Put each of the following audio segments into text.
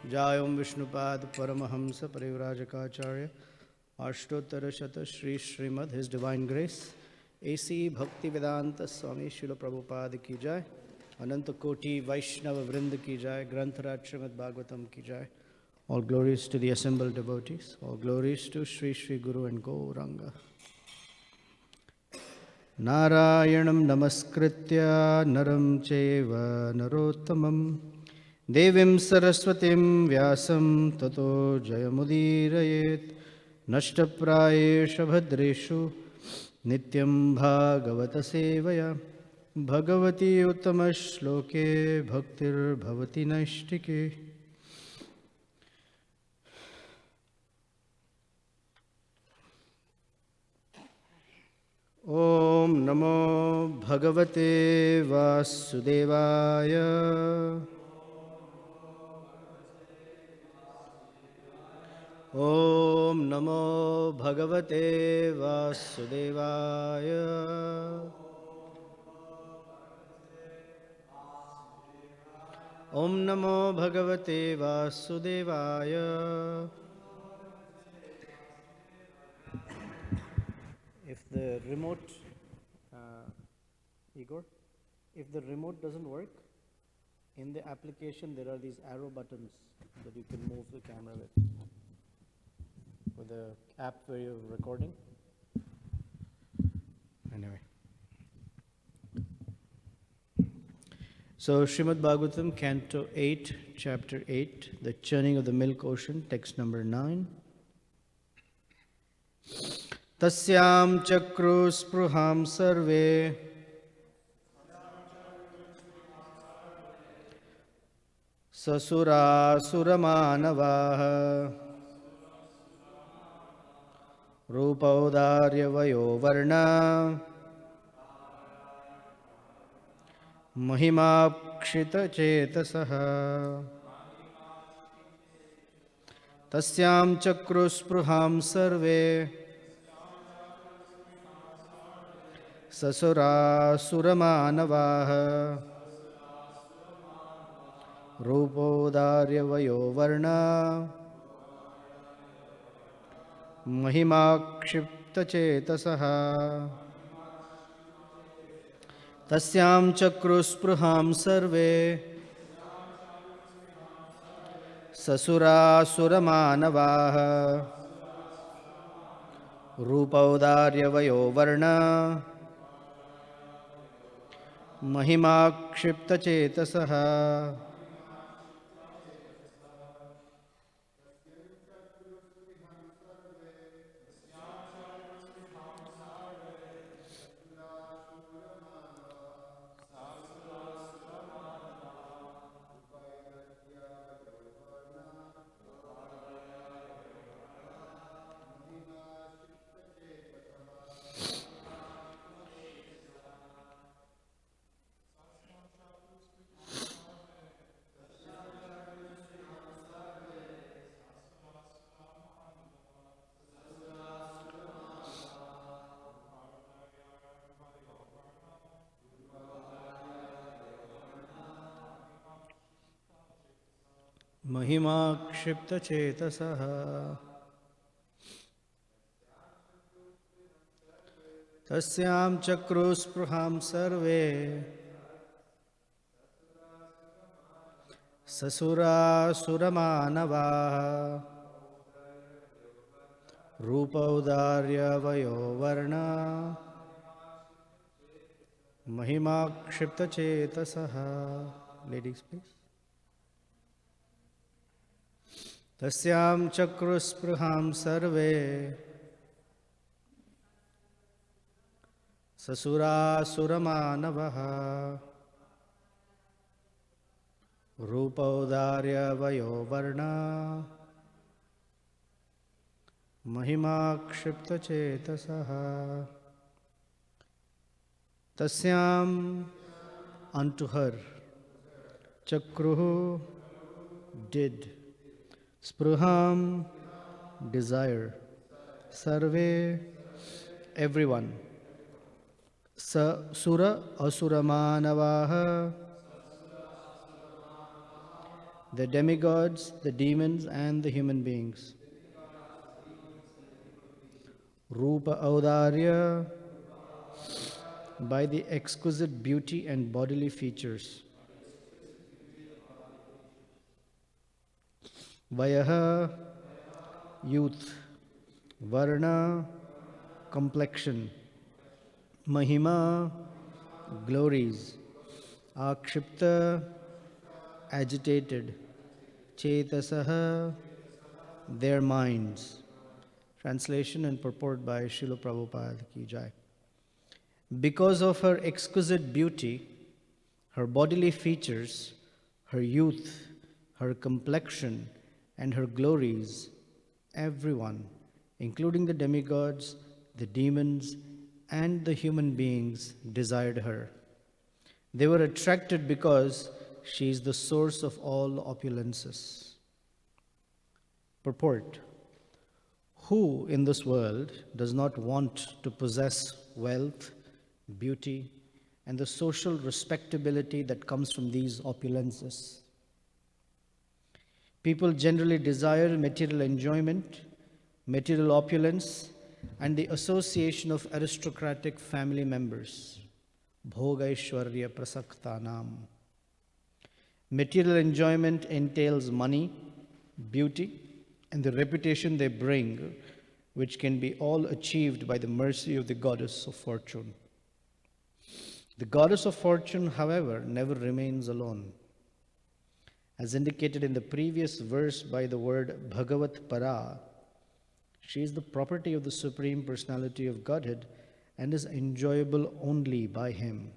Jayam Vishnupad Paramahamsa Parivrajakacarya Ashtottara Shata Shri Srimad His Divine Grace A.C. Bhaktivedanta Swami Srila Prabhupada Ki Jai Ananta Koti Vaishnava Vrinda Ki Jai Granthara Srimad Bhagavatam Ki Jai. All glories to the assembled devotees. All glories to Sri Sri Guru and Gauranga. Narayanam Namaskritya Naram Cheva Narottamam Devim Saraswatim Vyasam Tato Jayamudirayet Nashtaprayesha Bhadreshu Nityam Bhagavata Sevaya Bhagavati Uttama-shloke Bhaktir Bhavati Naishtike. Om Namo Bhagavate Vasudevaya. Om Namo Bhagavate Vasudevaya. Om Namo Bhagavate Vasudevaya. If the remote, Igor, if the remote doesn't work, in the application there are these arrow buttons that you can move the camera with the app where you're recording. Anyway. So Srimad Bhagavatam, Canto 8, Chapter 8, The Churning of the Milk Ocean, text number 9. Tasyam chakru spruham sarve sasura suramanavaha rupaudarya vayo varna mahimapkshita chetasaha. Tasyam chakru spruham sarve sasura suramanavaha rupaudarya vayo varna mahimakshipta chetasaha. Tasyam chakru spruham sarve sasura suramanavaha rupaudarya vayo varna mahimakshipta chetasaha. Mahimākṣipta chetasaha. Tasyam chakru spruham sarve sasura suramanavaha rupaudarya vayo varna mahimākṣipta chetasaha. Ladies, please. Tasyam chakru spruham sarve sasura suramanavaha rupaudarya vayo varna mahimākṣipta chetasaha. Tasyam, unto her, chakruhu, did, spruham, desire, sarve, everyone, sura asuramanavaha, the demigods, the demons, and the human beings. Rupa Audarya, by the exquisite beauty and bodily features. Vayaha, youth. Varna, complexion. Mahima, glories. Akshipta, agitated. Chetasaha, their minds. Translation and purport by Srila Prabhupada Ki Jai. Because of her exquisite beauty, her bodily features, her youth, her complexion, and her glories, everyone, including the demigods, the demons, and the human beings, desired her. They were attracted because she is the source of all opulences. Purport: who in this world does not want to possess wealth, beauty, and the social respectability that comes from these opulences? People generally desire material enjoyment, material opulence, and the association of aristocratic family members. Bhogaishwarya prasaktanam. Material enjoyment entails money, beauty, and the reputation they bring, which can be all achieved by the mercy of the goddess of fortune. The goddess of fortune, however, never remains alone. As indicated in the previous verse by the word Bhagavat Para, she is the property of the Supreme Personality of Godhead and is enjoyable only by Him.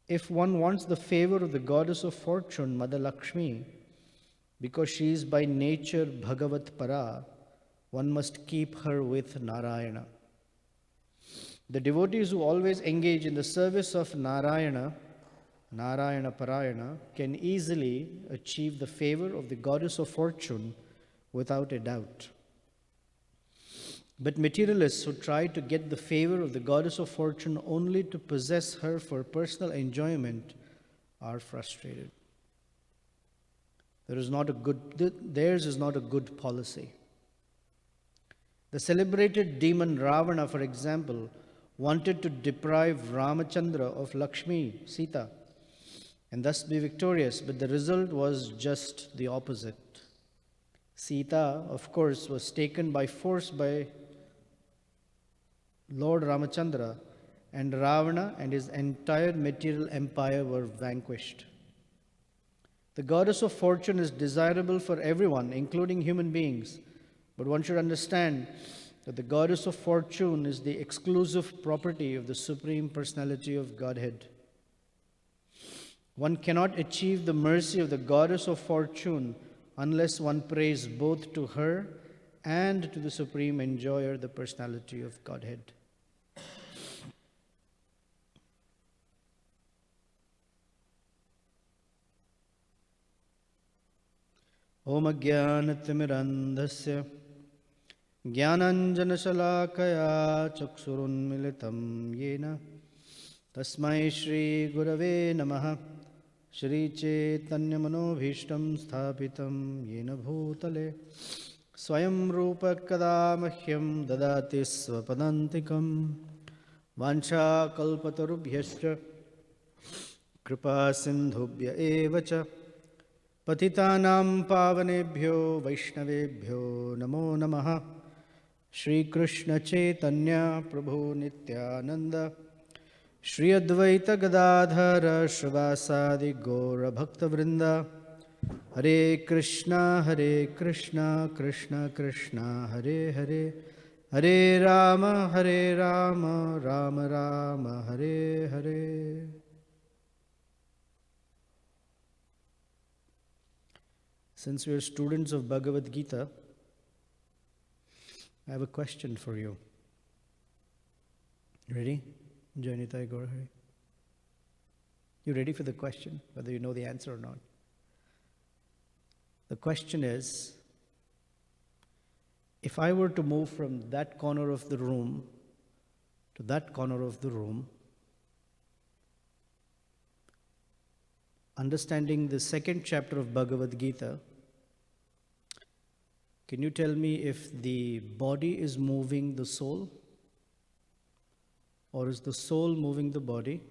If one wants the favor of the goddess of fortune, Mother Lakshmi, because she is by nature Bhagavat Para, one must keep her with Narayana. The devotees who always engage in the service of Narayana, Narayana Parayana, can easily achieve the favor of the goddess of fortune without a doubt. But materialists who try to get the favor of the goddess of fortune only to possess her for personal enjoyment are frustrated. Theirs is not a good policy. The celebrated demon Ravana, for example, wanted to deprive Ramachandra of Lakshmi, Sita, and thus be victorious, but the result was just the opposite. Sita, of course, was taken by force by Lord Ramachandra, and Ravana and his entire material empire were vanquished. The goddess of fortune is desirable for everyone, including human beings, but one should understand that the goddess of fortune is the exclusive property of the Supreme Personality of Godhead. One cannot achieve the mercy of the goddess of fortune unless one prays both to her and to the Supreme Enjoyer, the Personality of Godhead. Om Ajnanatimirandhasya Jnananjanashalakaya Chakshurunmilitam Yena Tasmai Shri Gurave Namaha Shri Chaitanya Manobhishtam Sthapitam Yena Bhutale Swayam Rupa Kada Mahyam Dadati Swapadantikam Vancha Kalpatarubhyascha Kripa Sindhubhya Evacha Patitanam Pavanebhyo Vaishnavebhyo Namo Namaha Shri Krishna Chaitanya Prabhu Nityananda Shri Advaita Gadadhara Shrivasadi Gaura Bhakta Vrinda Hare Krishna Krishna Krishna Hare Hare Hare Rama Rama Rama Hare Hare. Since we are students of Bhagavad Gita, I have a question for you. Ready? Janitai Gaurahari. You ready for the question, whether you know the answer or not? The question is, if I were to move from that corner of the room to that corner of the room, understanding the second chapter of Bhagavad Gita, can you tell me if the body is moving the soul, or is the soul moving the body?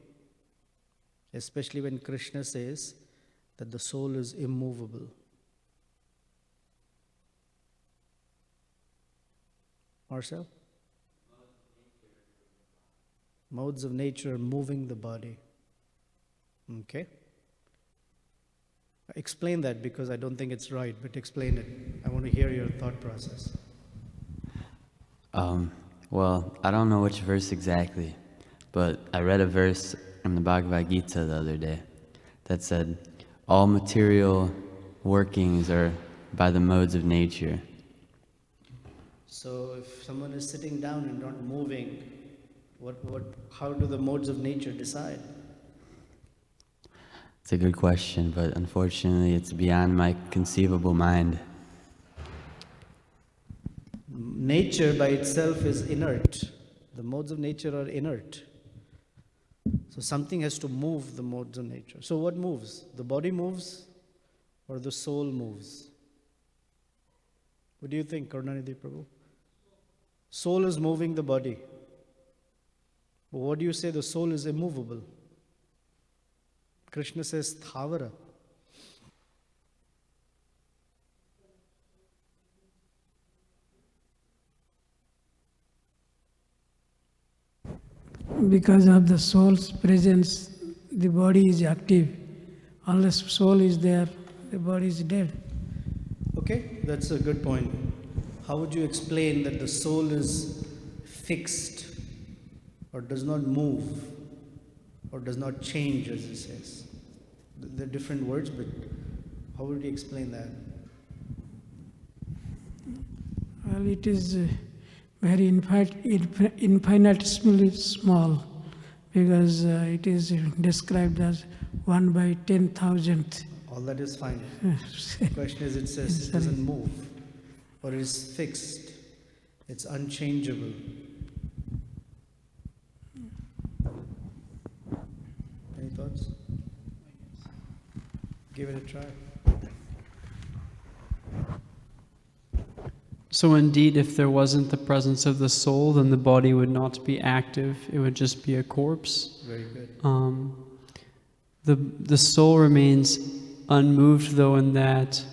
Especially when Krishna says that the soul is immovable. Marcel? Modes of nature are moving the body. Okay. Explain that, because I don't think it's right, but explain it. I want to hear your thought process. Well, I don't know which verse exactly, but I read a verse in the Bhagavad Gita the other day that said, all material workings are by the modes of nature. So if someone is sitting down and not moving, how do the modes of nature decide? It's a good question, but unfortunately it's beyond my conceivable mind. Nature by itself is inert. The modes of nature are inert. So something has to move the modes of nature. So what moves? The body moves or the soul moves? What do you think, Karunanidhi Prabhu? Soul is moving the body. But what do you say? The soul is immovable. Krishna says thavara. Because of the soul's presence, the body is active. Unless soul is there, the body is dead. Okay, that's a good point. How would you explain that the soul is fixed or does not move or does not change, as he says? They're different words, but how would you explain that? Well, it is very infinitesimally small, because it is described as 1 by 10,000th. All that is fine. The question is, it says it doesn't move or is fixed. It's unchangeable. Any thoughts? Give it a try. So indeed, if there wasn't the presence of the soul, then the body would not be active. It would just be a corpse. Very good. The soul remains unmoved, though, in that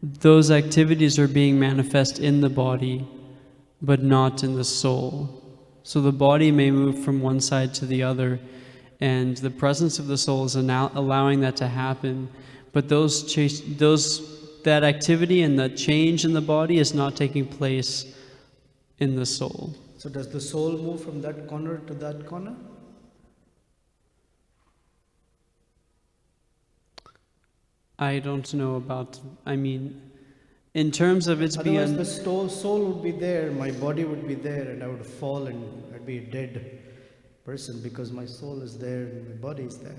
those activities are being manifest in the body, but not in the soul. So the body may move from one side to the other, and the presence of the soul is allowing that to happen. But that activity and the change in the body is not taking place in the soul. So does the soul move from that corner to that corner? I don't know about, in terms of its being... Otherwise the soul would be there, my body would be there, and I would fall and I'd be a dead person because my soul is there and my body is there.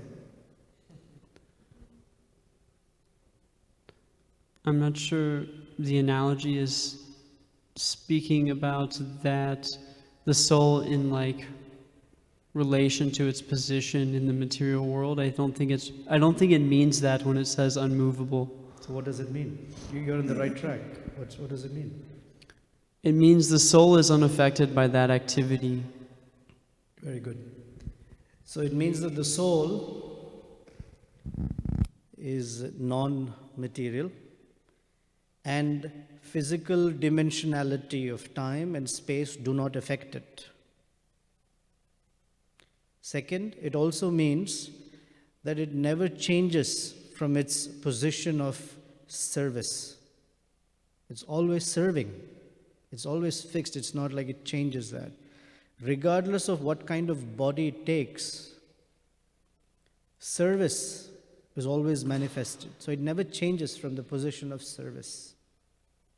I'm not sure the analogy is speaking about that, the soul in relation to its position in the material world. I don't think it means that when it says unmovable. So what does it mean? You're on the right track. What does it mean? It means the soul is unaffected by that activity. Very good. So it means that the soul is non-material, and physical dimensionality of time and space do not affect it. Second, it also means that it never changes from its position of service. It's always serving. It's always fixed. It's not like it changes that. Regardless of what kind of body it takes, service is always manifested. So it never changes from the position of service.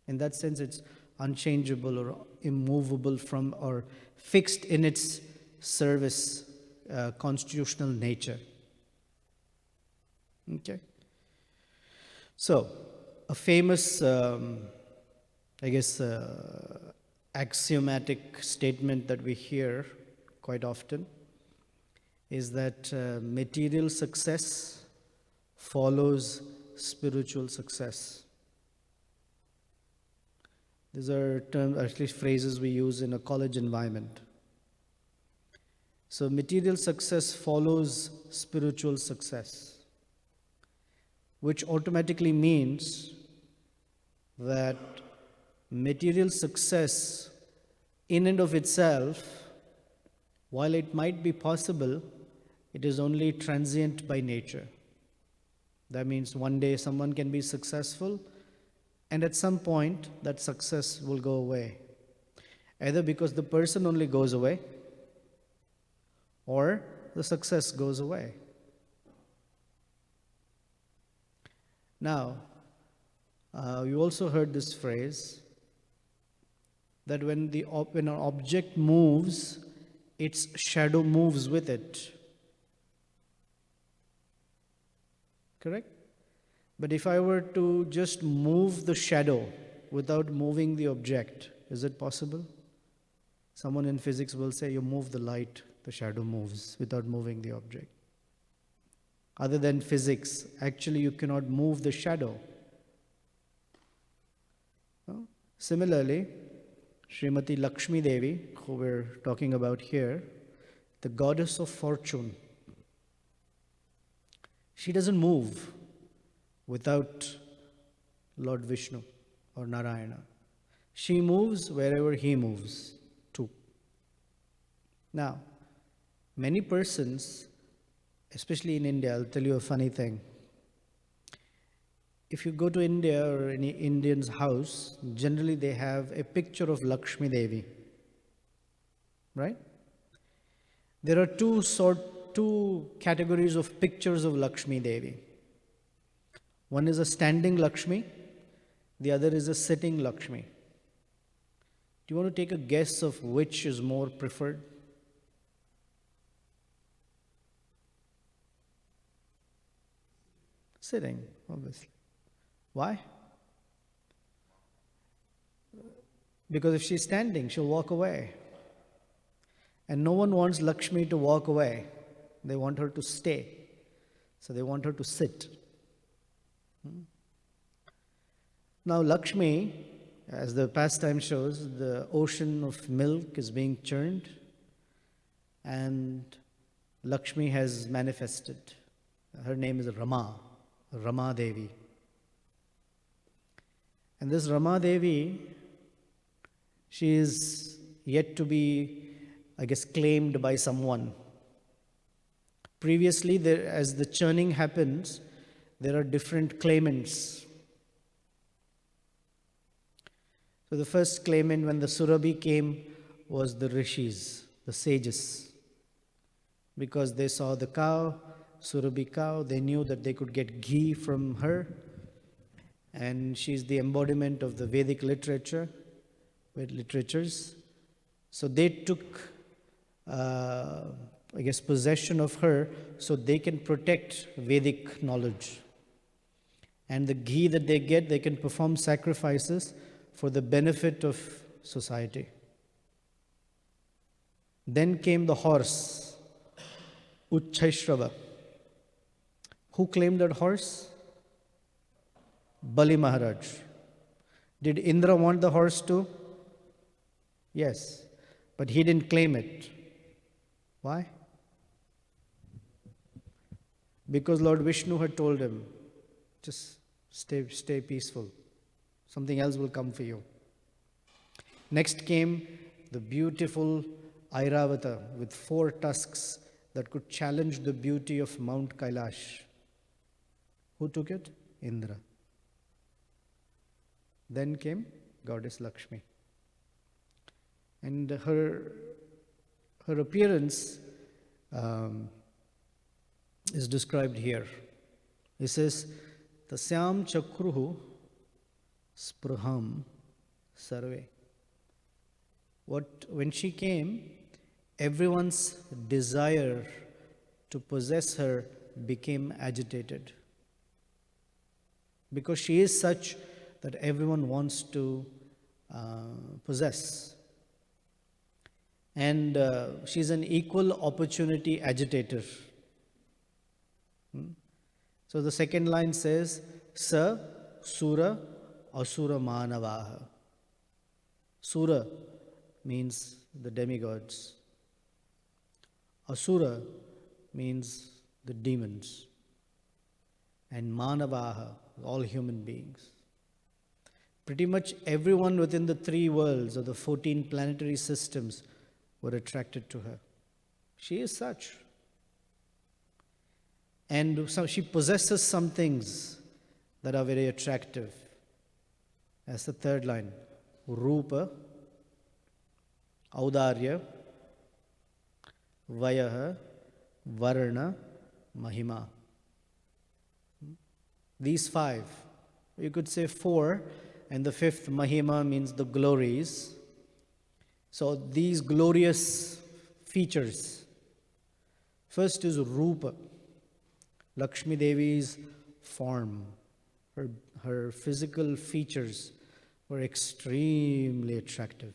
In that sense, it's unchangeable or immovable from or fixed in its service constitutional nature. Okay. So, a famous, axiomatic statement that we hear quite often is that material success follows spiritual success. These are terms, at least phrases we use in a college environment. So material success follows spiritual success, which automatically means that material success in and of itself, while it might be possible, it is only transient by nature. That means one day someone can be successful, and at some point that success will go away. Either because the person only goes away, or the success goes away. Now, you also heard this phrase that when an object moves, its shadow moves with it. Correct? But if I were to just move the shadow without moving the object, is it possible? Someone in physics will say, you move the light, the shadow moves without moving the object. Other than physics, actually you cannot move the shadow. No? Similarly, Srimati Lakshmi Devi, who we're talking about here, the goddess of fortune, she doesn't move without Lord Vishnu or Narayana. She moves wherever he moves too. Now, many persons, especially in India, I'll tell you a funny thing. If you go to India or any Indian's house, generally they have a picture of Lakshmi Devi, right? There are two categories of pictures of Lakshmi Devi. One is a standing Lakshmi, the other is a sitting Lakshmi. Do you want to take a guess of which is more preferred? Sitting, obviously. Why? Because if she's standing, she'll walk away. And no one wants Lakshmi to walk away. They want her to stay. So they want her to sit. Now Lakshmi, as the pastime shows, the ocean of milk is being churned and Lakshmi has manifested. Her name is Rama Devi. And this Rama Devi, she is yet to be, I guess, claimed by someone. Previously, as the churning happens, there are different claimants. So the first claimant when the Surabhi came was the rishis, the sages. Because they saw the cow, Surabhi cow, they knew that they could get ghee from her. And she's the embodiment of the Vedic literatures. So they took, possession of her so they can protect Vedic knowledge. And the ghee that they get, they can perform sacrifices for the benefit of society. Then came the horse, Uchchaishrava. Who claimed that horse? Bali Maharaj. Did Indra want the horse too? Yes, but he didn't claim it. Why? Because Lord Vishnu had told him, just stay peaceful. Something else will come for you. Next came the beautiful Airavata with 4 tusks that could challenge the beauty of Mount Kailash. Who took it? Indra. Then came Goddess Lakshmi. And her appearance is described here. It says, Tasyam chakruhu spraham sarve. When she came, everyone's desire to possess her became agitated. Because she is such that everyone wants to possess. And she's an equal opportunity agitator. So the second line says, Sa Sura Asura Manavaha. Sura means the demigods. Asura means the demons. And Manavaha, all human beings. Pretty much everyone within the 3 worlds or the 14 planetary systems were attracted to her. She is such. And so she possesses some things that are very attractive. That's the third line. Rupa, Audarya, Vayaha, Varna, Mahima. These 5. You could say 4, and the 5th, Mahima, means the glories. So these glorious features. First is Rupa, Lakshmi Devi's form. Her physical features were extremely attractive.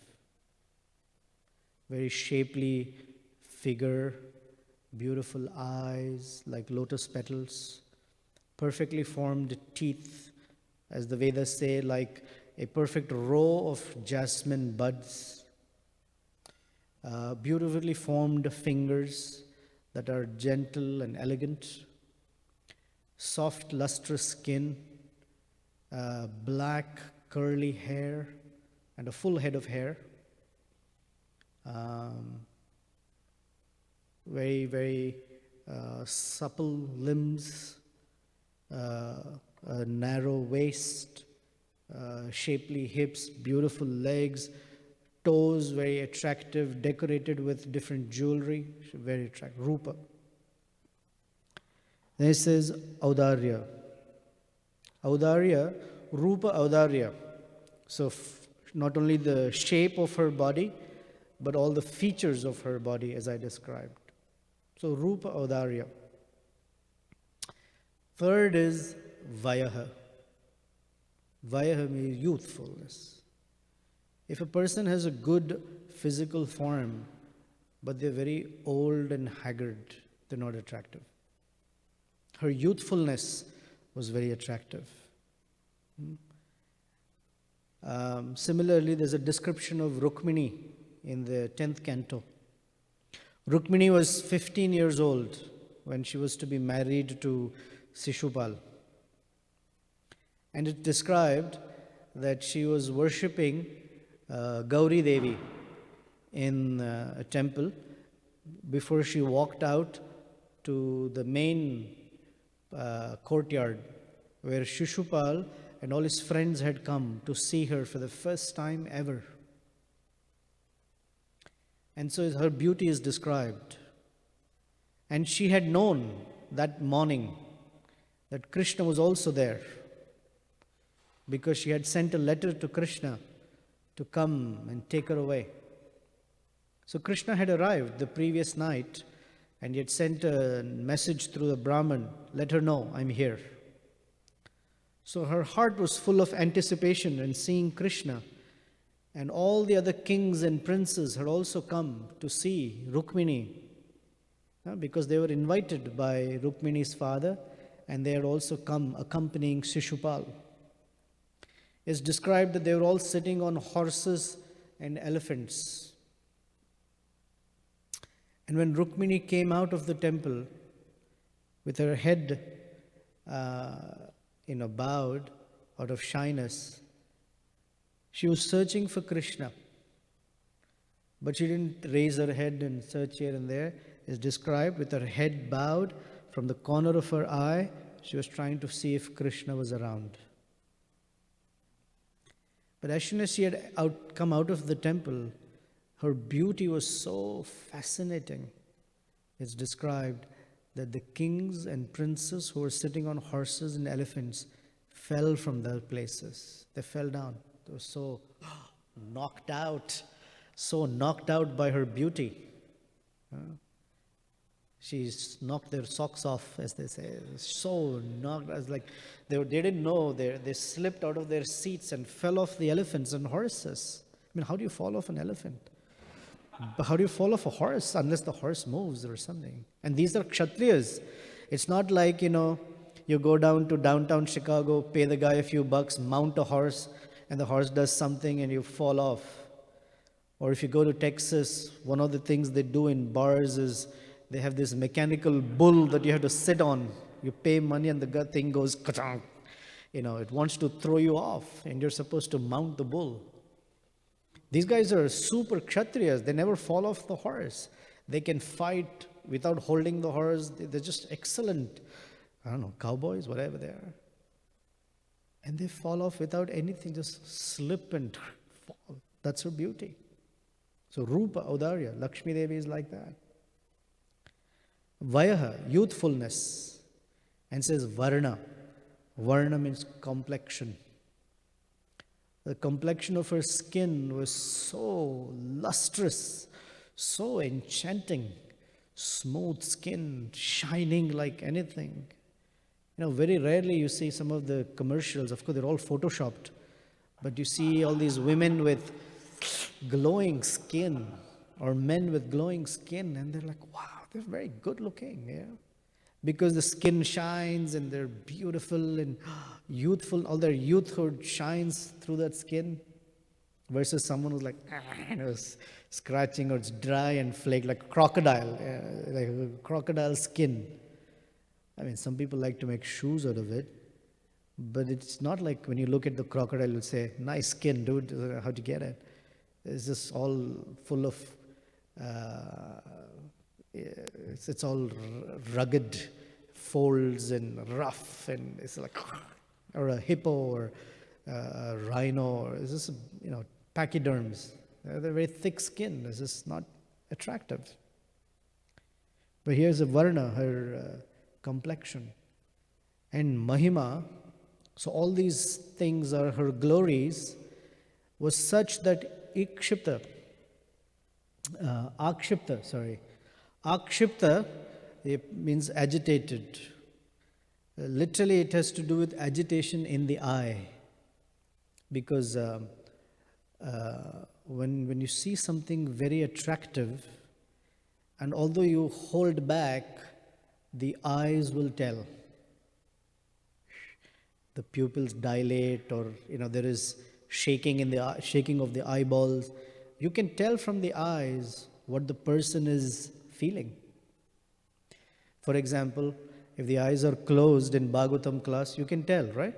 Very shapely figure, beautiful eyes like lotus petals, perfectly formed teeth, as the Vedas say, like a perfect row of jasmine buds. Beautifully formed fingers that are gentle and elegant, soft lustrous skin, black curly hair, and a full head of hair. Very, very supple limbs, a narrow waist, shapely hips, beautiful legs, toes very attractive, decorated with different jewelry, very attractive. Rupa. Then it says Audarya. Audarya, Rupa Audarya. So not only the shape of her body, but all the features of her body as I described. So Rupa Audarya. Third is Vayaha. Vayaha means youthfulness. If a person has a good physical form, but they're very old and haggard, they're not attractive. Her youthfulness was very attractive. Similarly, there's a description of Rukmini in the 10th canto. Rukmini was 15 years old when she was to be married to Shishupal. And it described that she was worshipping Gauri Devi in a temple before she walked out to the main courtyard where Shishupal and all his friends had come to see her for the first time ever. And so her beauty is described. And she had known that morning that Krishna was also there, because she had sent a letter to Krishna to come and take her away. So Krishna had arrived the previous night and he had sent a message through the Brahman, let her know, I'm here. So her heart was full of anticipation and seeing Krishna. And all the other kings and princes had also come to see Rukmini, because they were invited by Rukmini's father, and they had also come accompanying Shishupal. It's described that they were all sitting on horses and elephants. And when Rukmini came out of the temple with her head bowed out of shyness, she was searching for Krishna. But she didn't raise her head and search here and there. It's described with her head bowed, from the corner of her eye, she was trying to see if Krishna was around. But as soon as she had come out of the temple, her beauty was so fascinating. It's described that the kings and princes who were sitting on horses and elephants fell from their places. They fell down. They were so knocked out by her beauty. She's knocked their socks off, as they say. So knocked, as like they didn't know. They slipped out of their seats and fell off the elephants and horses. I mean, how do you fall off an elephant? But how do you fall off a horse unless the horse moves or something? And these are Kshatriyas. It's not like, you go down to downtown Chicago, pay the guy a few bucks, mount a horse, and the horse does something and you fall off. Or if you go to Texas, one of the things they do in bars is they have this mechanical bull that you have to sit on. You pay money and the thing goes, ka-chonk. It wants to throw you off and you're supposed to mount the bull. These guys are super Kshatriyas. They never fall off the horse. They can fight without holding the horse. They're just excellent, cowboys, whatever they are. And they fall off without anything, just slip and fall. That's her beauty. So Rupa, Audarya, Lakshmi Devi is like that. Vayaha, youthfulness. And says Varna. Varna means complexion. The complexion of her skin was so lustrous, so enchanting, smooth skin, shining like anything. Very rarely you see some of the commercials, of course they're all photoshopped, but you see all these women with glowing skin or men with glowing skin and they're like, wow, they're very good looking, because the skin shines and they're beautiful and youthful, all their youthhood shines through that skin, versus someone who's like, scratching or it's dry and flaked like a crocodile, like a crocodile skin. Some people like to make shoes out of it, but it's not like when you look at the crocodile, you'll say, nice skin, dude, how'd you get it? It's just all full of, it's all rugged folds and rough, and it's like, or a hippo or a rhino, or it's just, pachyderms. They're very thick skin. It's just not attractive. But here's a Varna, her complexion. And Mahima, so all these things are her glories, was such that Akshipta, it means agitated. Literally it has to do with agitation in the eye. Because when you see something very attractive, and although you hold back, the eyes will tell. The pupils dilate, or there is shaking of the eyeballs. You can tell from the eyes what the person is feeling. For example, if the eyes are closed in Bhagavatam class, you can tell, right,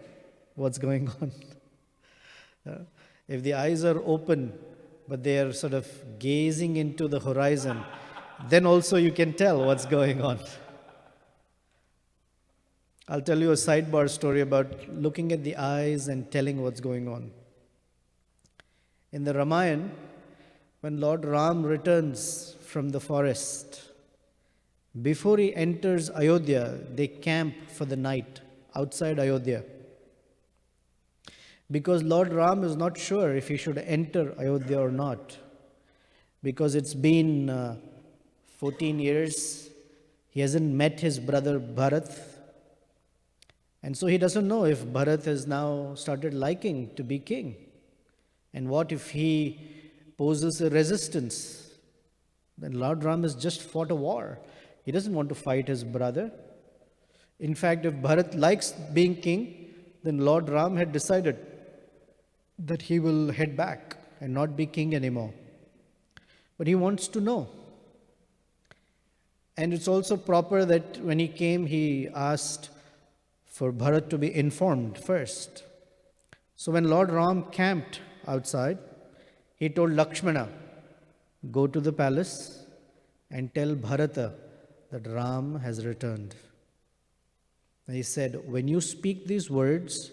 what's going on. If the eyes are open, but they are sort of gazing into the horizon, then also you can tell what's going on. I'll tell you a sidebar story about looking at the eyes and telling what's going on. In the Ramayana, when Lord Ram returns from the forest, before he enters Ayodhya, they camp for the night outside Ayodhya. Because Lord Ram is not sure if he should enter Ayodhya or not. Because it's been 14 years, he hasn't met his brother Bharat. And so he doesn't know if Bharat has now started liking to be king. And what if he poses a resistance? Then Lord Ram has just fought a war. He doesn't want to fight his brother. In fact, if Bharat likes being king, then Lord Ram had decided that he will head back and not be king anymore. But he wants to know. And it's also proper that when he came, he asked for Bharat to be informed first. So when Lord Ram camped outside, he told Lakshmana, go to the palace and tell Bharata that Ram has returned. And he said, when you speak these words,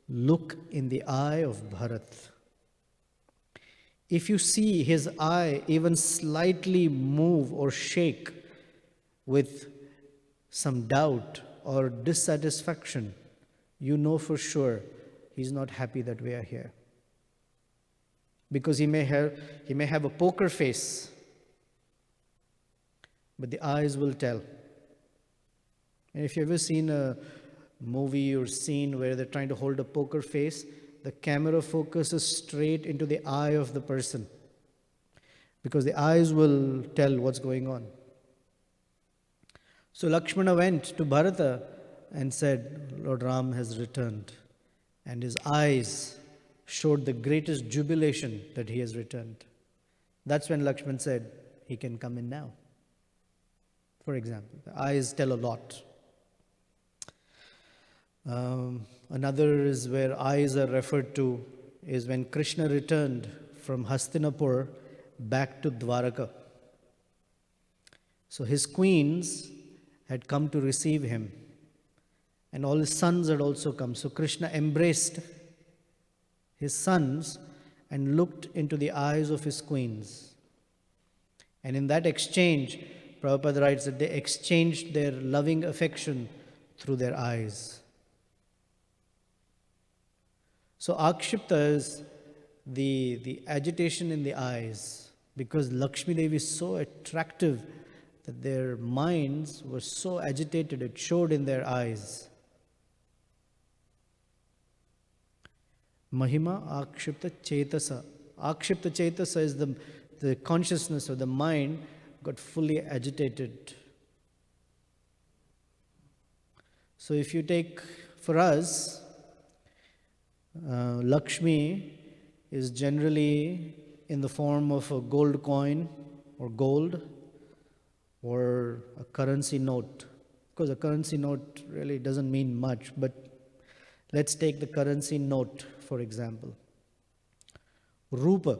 look in the eye of Bharat. If you see his eye even slightly move or shake with some doubt or dissatisfaction, you know for sure he's not happy that we are here. Because he may have a poker face, but the eyes will tell. And if you've ever seen a movie or scene where they're trying to hold a poker face, the camera focuses straight into the eye of the person. because the eyes will tell what's going on. So Lakshmana went to Bharata and said, Lord Ram has returned. And his eyes showed the greatest jubilation that he has returned. That's when Lakshman said, he can come in now. For example, the eyes tell a lot. Another is where eyes are referred to is when Krishna returned from Hastinapur back to Dwaraka. So his queens had come to receive him, and all his sons had also come. So Krishna embraced his sons and looked into the eyes of his queens. And in that exchange, Prabhupada writes that they exchanged their loving affection through their eyes. So akshipta is the agitation in the eyes, because Lakshmi Devi is so attractive that their minds were so agitated, it showed in their eyes. Mahima akshipta chetasa. Akshipta chetasa is the consciousness of the mind got fully agitated. So if you take, for us, Lakshmi is generally in the form of a gold coin or gold or a currency note. Because a currency note really doesn't mean much, but let's take the currency note, for example. Rupa,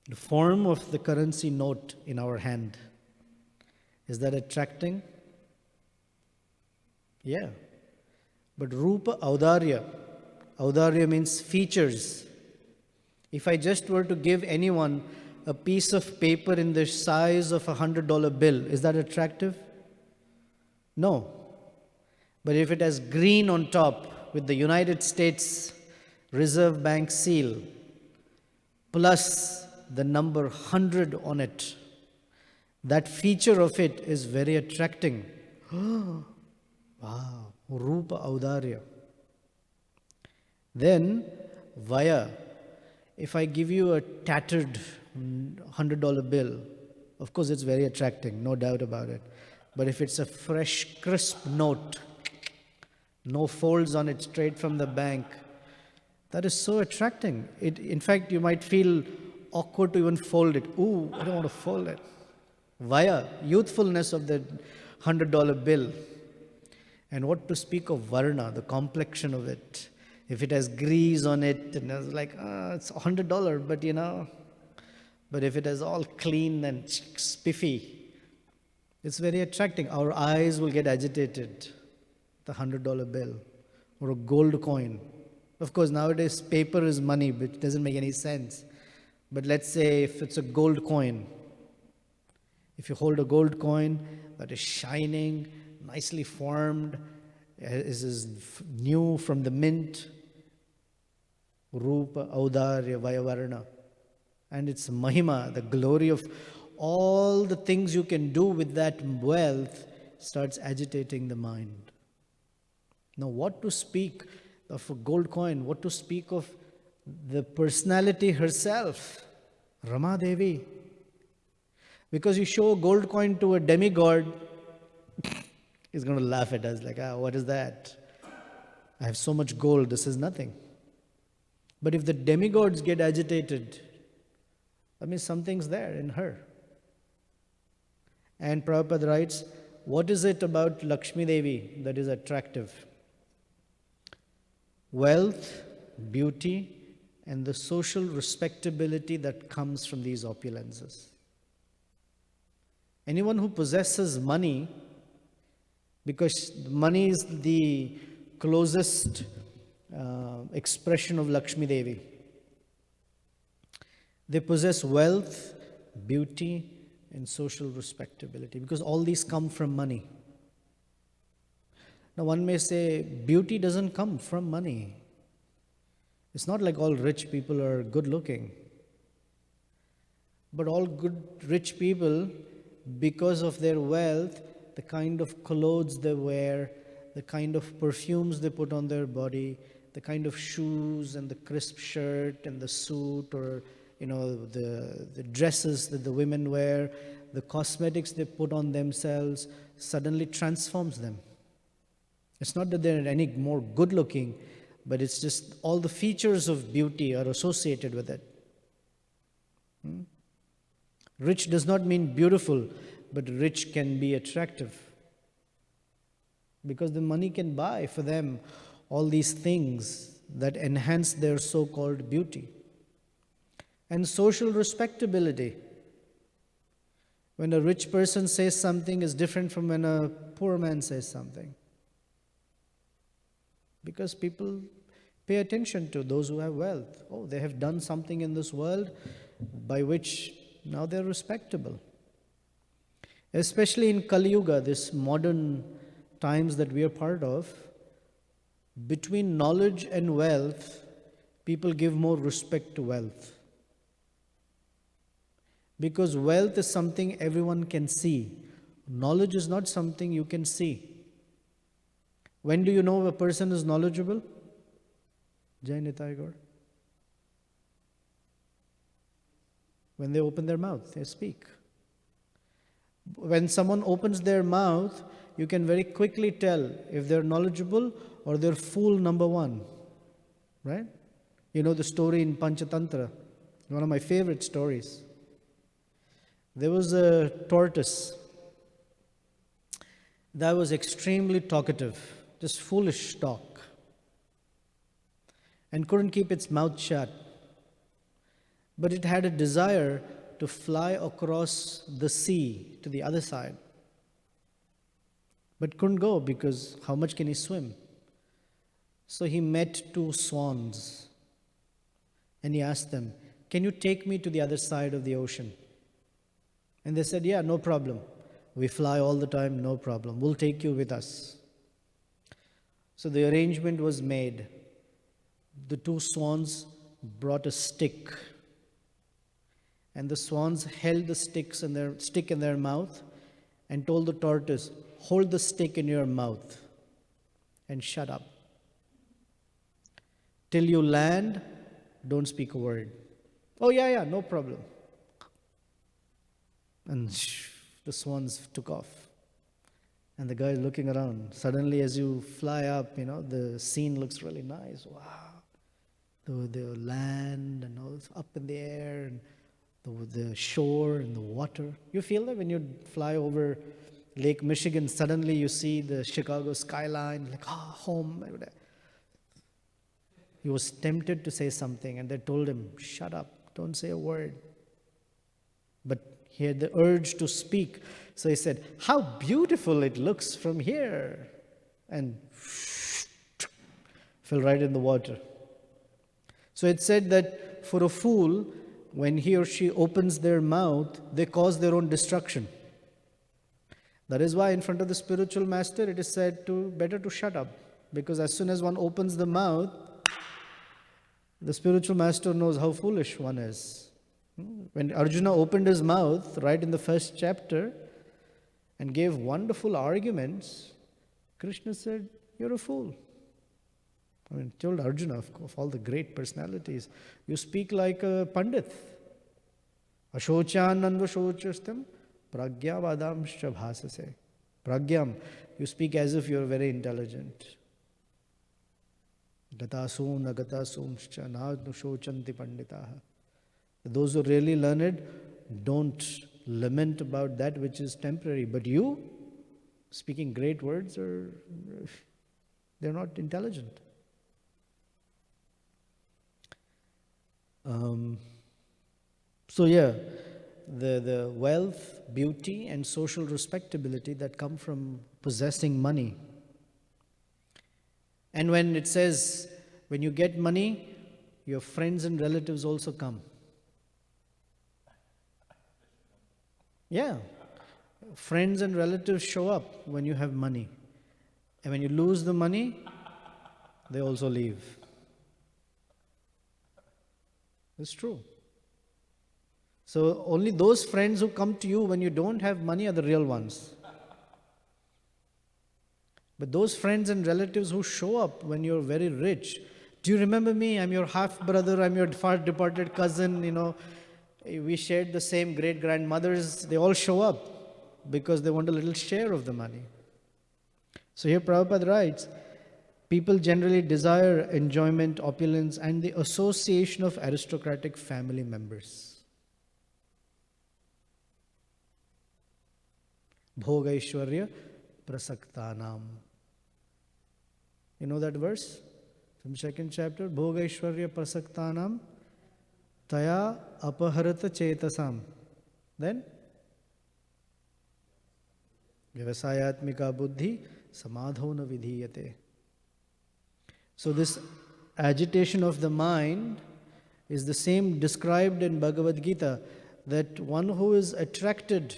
the form of the currency note in our hand. Is that attracting? Yeah. But Rupa Audarya. Audarya means features. If I just were to give anyone a piece of paper in the size of $100 bill, is that attractive? No. But if it has green on top with the United States Reserve Bank seal, plus the number 100 on it, that feature of it is very attracting. Wow, Rupa Audarya. Then, Vaya. If I give you a tattered $100 bill, of course it's very attracting, no doubt about it. But if it's a fresh, crisp note, no folds on it, straight from the bank, that is so attracting. In fact, you might feel awkward to even fold it. Ooh, I don't want to fold it. Vaya, youthfulness of the $100 bill. And what to speak of Varna, the complexion of it. If it has grease on it, and it's like, it's $100, but if it is all clean and spiffy, it's very attracting. Our eyes will get agitated. The $100 bill or a gold coin. Of course, nowadays paper is money, which doesn't make any sense. But let's say if it's a gold coin, if you hold a gold coin that is shining, nicely formed, is new from the mint, Rupa, Audarya, Vayavarna. And it's Mahima, the glory of all the things you can do with that wealth starts agitating the mind. Now, what to speak of a gold coin? What to speak of the personality herself, Rama Devi? Because you show a gold coin to a demigod, he's going to laugh at us like, what is that? I have so much gold, this is nothing. But if the demigods get agitated, that means something's there in her. And Prabhupada writes, what is it about Lakshmi Devi that is attractive? Wealth, beauty, and the social respectability that comes from these opulences. Anyone who possesses money, because money is the closest expression of Lakshmi Devi. They possess wealth, beauty, and social respectability, because all these come from money. Now one may say, beauty doesn't come from money. It's not like all rich people are good looking. But all good rich people, because of their wealth, the kind of clothes they wear, the kind of perfumes they put on their body, the kind of shoes and the crisp shirt and the suit or the dresses that the women wear, the cosmetics they put on themselves, suddenly transforms them. It's not that they're any more good looking, but it's just all the features of beauty are associated with it. Rich does not mean beautiful, but rich can be attractive. Because the money can buy for them all these things that enhance their so-called beauty. And social respectability. When a rich person says something is different from when a poor man says something. Because people pay attention to those who have wealth. Oh, they have done something in this world by which now they're respectable. Especially in Kali Yuga, this modern times that we are part of, between knowledge and wealth, people give more respect to wealth. Because wealth is something everyone can see. Knowledge is not something you can see. When do you know a person is knowledgeable? Jai Nitai Gaur. When they open their mouth, they speak. When someone opens their mouth, you can very quickly tell if they're knowledgeable or they're fool number one. Right? You know the story in Panchatantra, one of my favorite stories. There was a tortoise that was extremely talkative, just foolish talk, and couldn't keep its mouth shut. But it had a desire to fly across the sea to the other side. But couldn't go because how much can he swim? So he met two swans and he asked them, "Can you take me to the other side of the ocean?" And they said, "Yeah, no problem. We fly all the time, no problem. We'll take you with us." So the arrangement was made. The two swans brought a stick. And the swans held the stick in their mouth and told the tortoise, "Hold the stick in your mouth and shut up. Till you land, don't speak a word." "Oh, yeah, no problem." And the swans took off. And the guy is looking around. Suddenly, as you fly up, the scene looks really nice. Wow. The land and all up in the air, and the shore and the water. You feel that when you fly over Lake Michigan, suddenly you see the Chicago skyline, like, home. He was tempted to say something, and they told him, "Shut up, don't say a word." But he had the urge to speak. So he said, "How beautiful it looks from here." And fell right in the water. So it said that for a fool, when he or she opens their mouth, they cause their own destruction. That is why in front of the spiritual master, it is said better to shut up. Because as soon as one opens the mouth, the spiritual master knows how foolish one is. When Arjuna opened his mouth right in the first chapter and gave wonderful arguments, Krishna said, "You're a fool." Told Arjuna, of all the great personalities, "You speak like a pandit. Ashochan anvashochastam pragya vadamscha bhasase." Pragyam, you speak as if you're very intelligent. Gatasum agatasumscha nadnushochanti panditaha. Those who are really learned don't lament about that which is temporary. But you, speaking great words, they're not intelligent. The wealth, beauty, and social respectability that come from possessing money. And when it says, when you get money, your friends and relatives also come. Yeah. Friends and relatives show up when you have money. And when you lose the money, they also leave. It's true. So only those friends who come to you when you don't have money are the real ones. But those friends and relatives who show up when you're very rich, Do you remember me? I'm your half brother, I'm your far departed cousin, We shared the same great grandmothers. They all show up because they want a little share of the money. So here Prabhupada writes, people generally desire enjoyment, opulence, and the association of aristocratic family members. Bhogaishwarya prasaktanam. You know that verse from second chapter? Bhogaishwarya prasaktanam taya apaharata chetasam. Then? Vyavasayatmika buddhi samadho na vidhiyate. So this agitation of the mind is the same described in Bhagavad Gita, that one who is attracted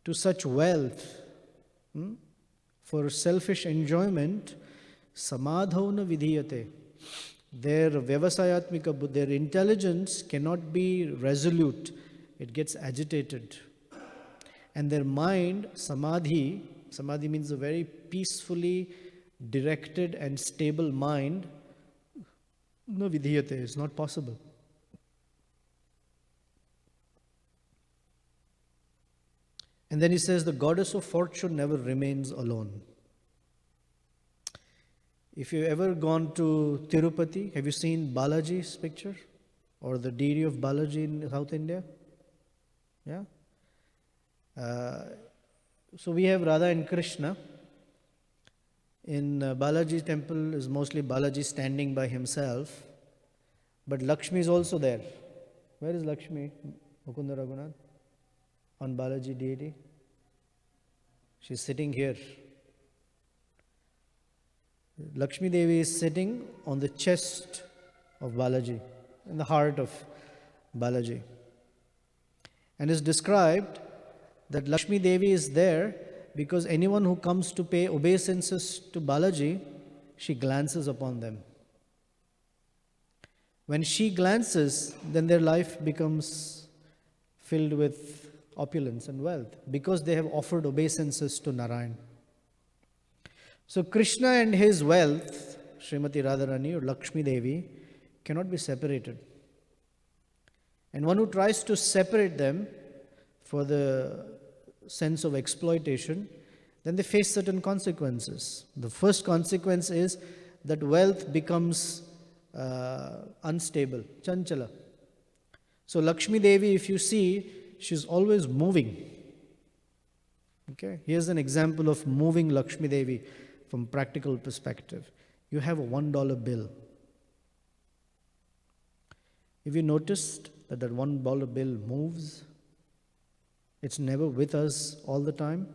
to such wealth for selfish enjoyment, samadho na vidhiyate. Their vyavasayatmika buddhi, their intelligence cannot be resolute. It gets agitated. And their mind, samadhi means a very peacefully directed and stable mind, no vidhiyate, is not possible. And then he says, the goddess of fortune never remains alone. If you've ever gone to Tirupati, have you seen Balaji's picture? Or the deity of Balaji in South India? Yeah? So we have Radha and Krishna. In Balaji temple is mostly Balaji standing by himself. But Lakshmi is also there. Where is Lakshmi? Mukunda Raghunath? On Balaji deity. She's sitting here. Lakshmi Devi is sitting on the chest of Balaji, in the heart of Balaji. And it's described that Lakshmi Devi is there because anyone who comes to pay obeisances to Balaji, she glances upon them. When she glances, then their life becomes filled with opulence and wealth because they have offered obeisances to Narayan. So Krishna and his wealth, Srimati Radharani or Lakshmi Devi, cannot be separated. And one who tries to separate them for the sense of exploitation, then they face certain consequences. The first consequence is that wealth becomes unstable, chanchala. So Lakshmi Devi, if you see, she's always moving. Okay, here's an example of moving Lakshmi Devi from practical perspective. You have a $1 bill. Have you noticed that that $1 bill moves? It's never with us all the time.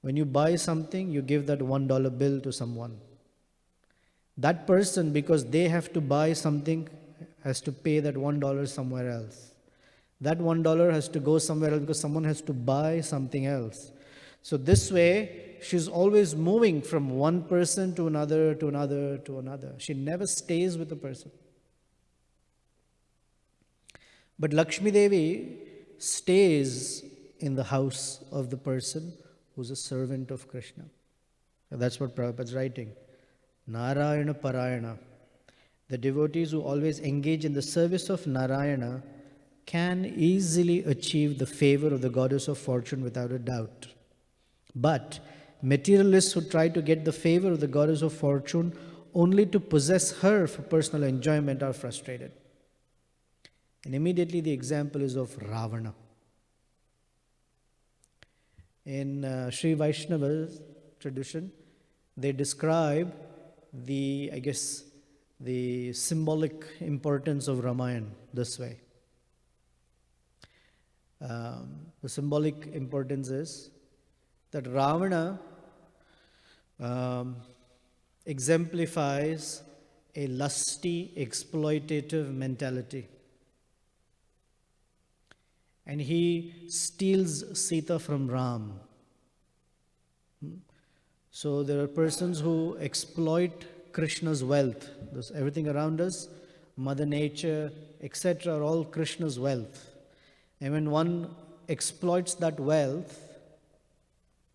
When you buy something, you give that $1 bill to someone. That person, because they have to buy something, has to pay that $1 somewhere else. That $1 has to go somewhere else because someone has to buy something else. So this way, she's always moving from one person to another, to another, to another. She never stays with the person. But Lakshmi Devi stays in the house of the person who's a servant of Krishna. And that's what Prabhupada's writing. Narayana Parayana. The devotees who always engage in the service of Narayana can easily achieve the favor of the goddess of fortune without a doubt. But materialists who try to get the favor of the goddess of fortune only to possess her for personal enjoyment are frustrated. And immediately the example is of Ravana. In Sri Vaishnava tradition, they describe the symbolic importance of Ramayana this way. The symbolic importance is that Ravana exemplifies a lusty, exploitative mentality. And he steals Sita from Ram. So there are persons who exploit Krishna's wealth. Everything around us, Mother Nature, etc., are all Krishna's wealth. And when one exploits that wealth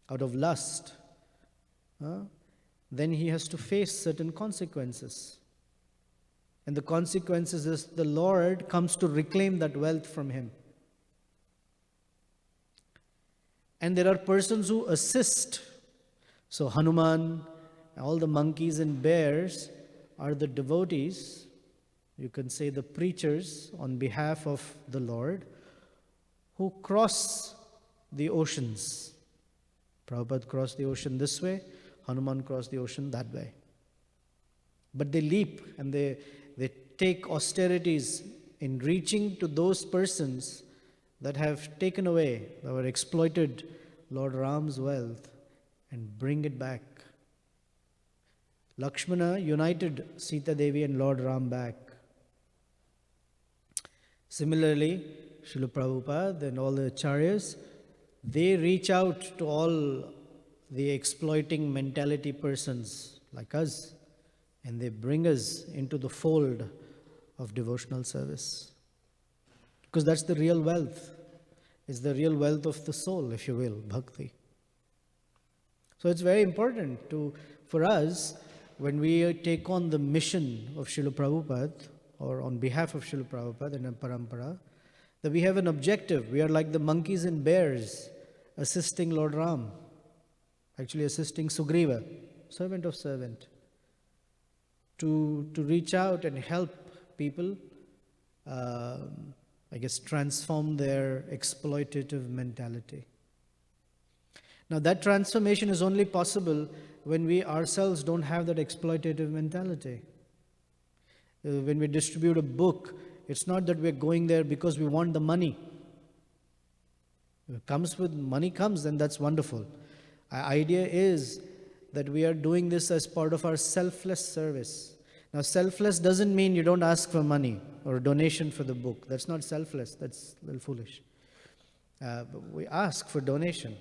out of lust, then he has to face certain consequences. And the consequences is the Lord comes to reclaim that wealth from him. And there are persons who assist. So Hanuman, all the monkeys and bears are the devotees, you can say the preachers on behalf of the Lord, who cross the oceans. Prabhupada crossed the ocean this way, Hanuman crossed the ocean that way. But they leap and they take austerities in reaching to those persons that have taken away, that were exploited Lord Ram's wealth, and bring it back. Lakshmana united Sita Devi and Lord Ram back. Similarly, Srila Prabhupada and all the acharyas, they reach out to all the exploiting mentality persons like us, and they bring us into the fold of devotional service. Because that's the real wealth. It's the real wealth of the soul, if you will, bhakti. So it's very important for us, when we take on the mission of Srila Prabhupada, or on behalf of Srila Prabhupada and a parampara, that we have an objective. We are like the monkeys and bears assisting Lord Ram, actually assisting Sugriva, servant of servant, to reach out and help people, transform their exploitative mentality. Now that transformation is only possible when we ourselves don't have that exploitative mentality. When we distribute a book, it's not that we're going there because we want the money. If it comes with money comes, then that's wonderful. Our idea is that we are doing this as part of our selfless service. Now, selfless doesn't mean you don't ask for money or a donation for the book. That's not selfless. That's a little foolish. But we ask for donation.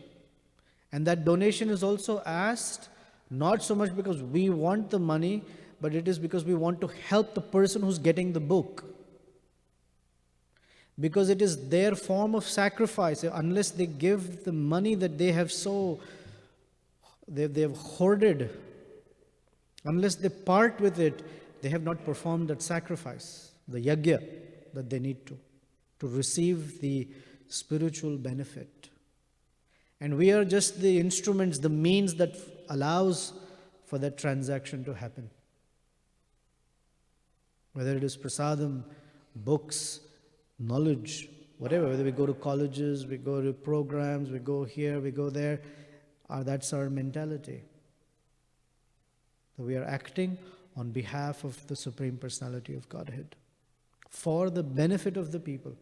And that donation is also asked not so much because we want the money, but it is because we want to help the person who's getting the book. Because it is their form of sacrifice. Unless they give the money that they have they've hoarded, unless they part with it, they have not performed that sacrifice, the yajna that they need to receive the spiritual benefit. And we are just the instruments, the means that allows for that transaction to happen. Whether it is prasadam, books, knowledge, whatever, whether we go to colleges, we go to programs, we go here, we go there, that's our mentality. That we are acting on behalf of the Supreme Personality of Godhead, for the benefit of the people.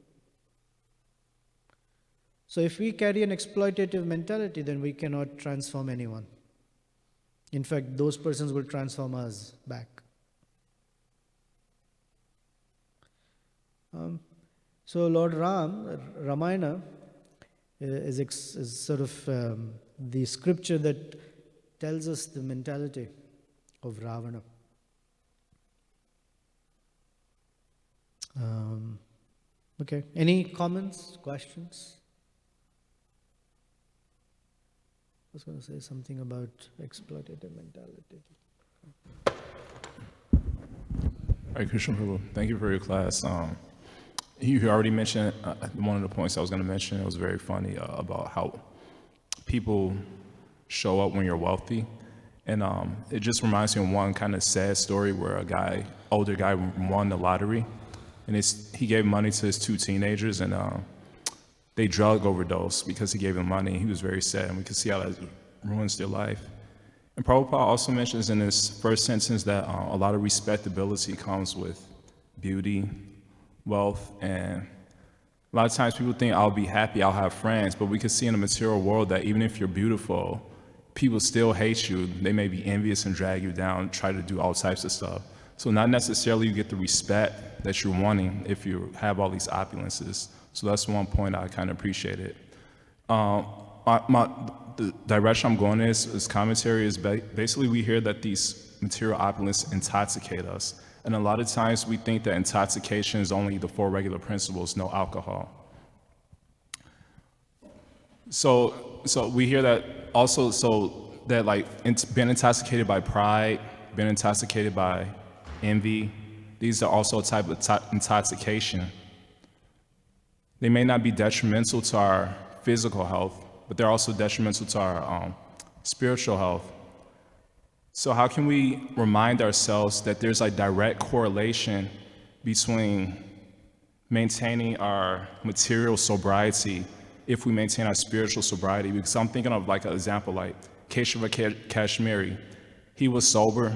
So if we carry an exploitative mentality, then we cannot transform anyone. In fact, those persons will transform us back. So Lord Ramayana is sort of the scripture that tells us the mentality of Ravana. Okay, any comments, questions? I was going to say something about exploitative mentality. Hare Krishna Prabhu, thank you for your class. You already mentioned one of the points I was going to mention. It was very funny about how people show up when you're wealthy. And it just reminds me of one kind of sad story where older guy won the lottery. And he gave money to his two teenagers, and they drug overdosed because he gave them money. He was very sad, and we could see how that ruins their life. And Prabhupada also mentions in his first sentence that a lot of respectability comes with beauty, wealth, and a lot of times people think I'll be happy, I'll have friends, but we can see in the material world that even if you're beautiful, people still hate you. They may be envious and drag you down, try to do all types of stuff. So not necessarily you get the respect that you're wanting if you have all these opulences. So that's one point I kind of appreciated. The direction I'm going is commentary is basically we hear that these material opulence intoxicate us. And a lot of times we think that intoxication is only the four regular principles, no alcohol. So we hear that also, so that like being intoxicated by pride, being intoxicated by envy, these are also a type of intoxication. They may not be detrimental to our physical health, but they're also detrimental to our spiritual health. So how can we remind ourselves that there's a direct correlation between maintaining our material sobriety if we maintain our spiritual sobriety? Because I'm thinking of like an example like Keshava Kashmiri. He was sober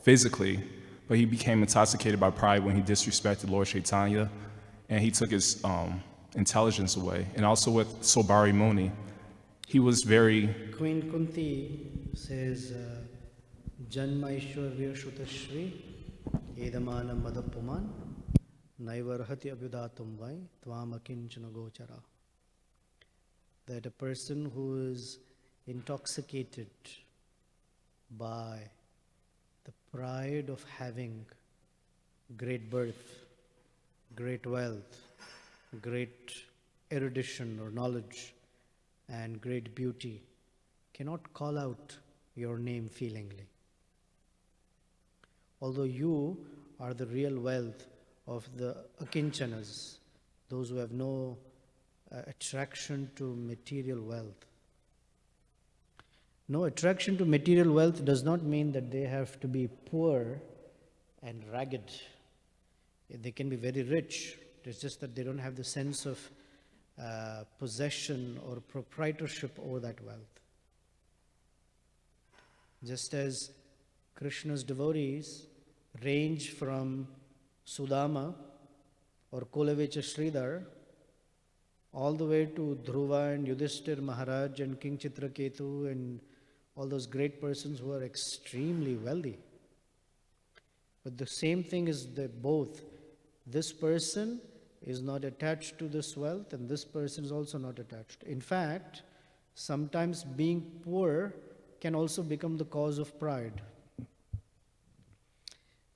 physically, but he became intoxicated by pride when he disrespected Lord Chaitanya, and he took his intelligence away. And also with Sobari Muni, he was very... Queen Kunti says, Janma Ishwarya Shutashri Edamana Madapuman Naivarhati Abhyudatum Vai Tvam Akinchana Gochara. That a person who is intoxicated by the pride of having great birth, great wealth, great erudition or knowledge, and great beauty cannot call out your name feelingly. Although you are the real wealth of the akinchanas, those who have no attraction to material wealth. No attraction to material wealth does not mean that they have to be poor and ragged. They can be very rich. It's just that they don't have the sense of possession or proprietorship over that wealth. Just as Krishna's devotees range from Sudama or Kulavecha Sridhar all the way to Dhruva and Yudhishthir Maharaj and King Chitraketu and all those great persons who are extremely wealthy. But the same thing is that both this person is not attached to this wealth and this person is also not attached. In fact, sometimes being poor can also become the cause of pride.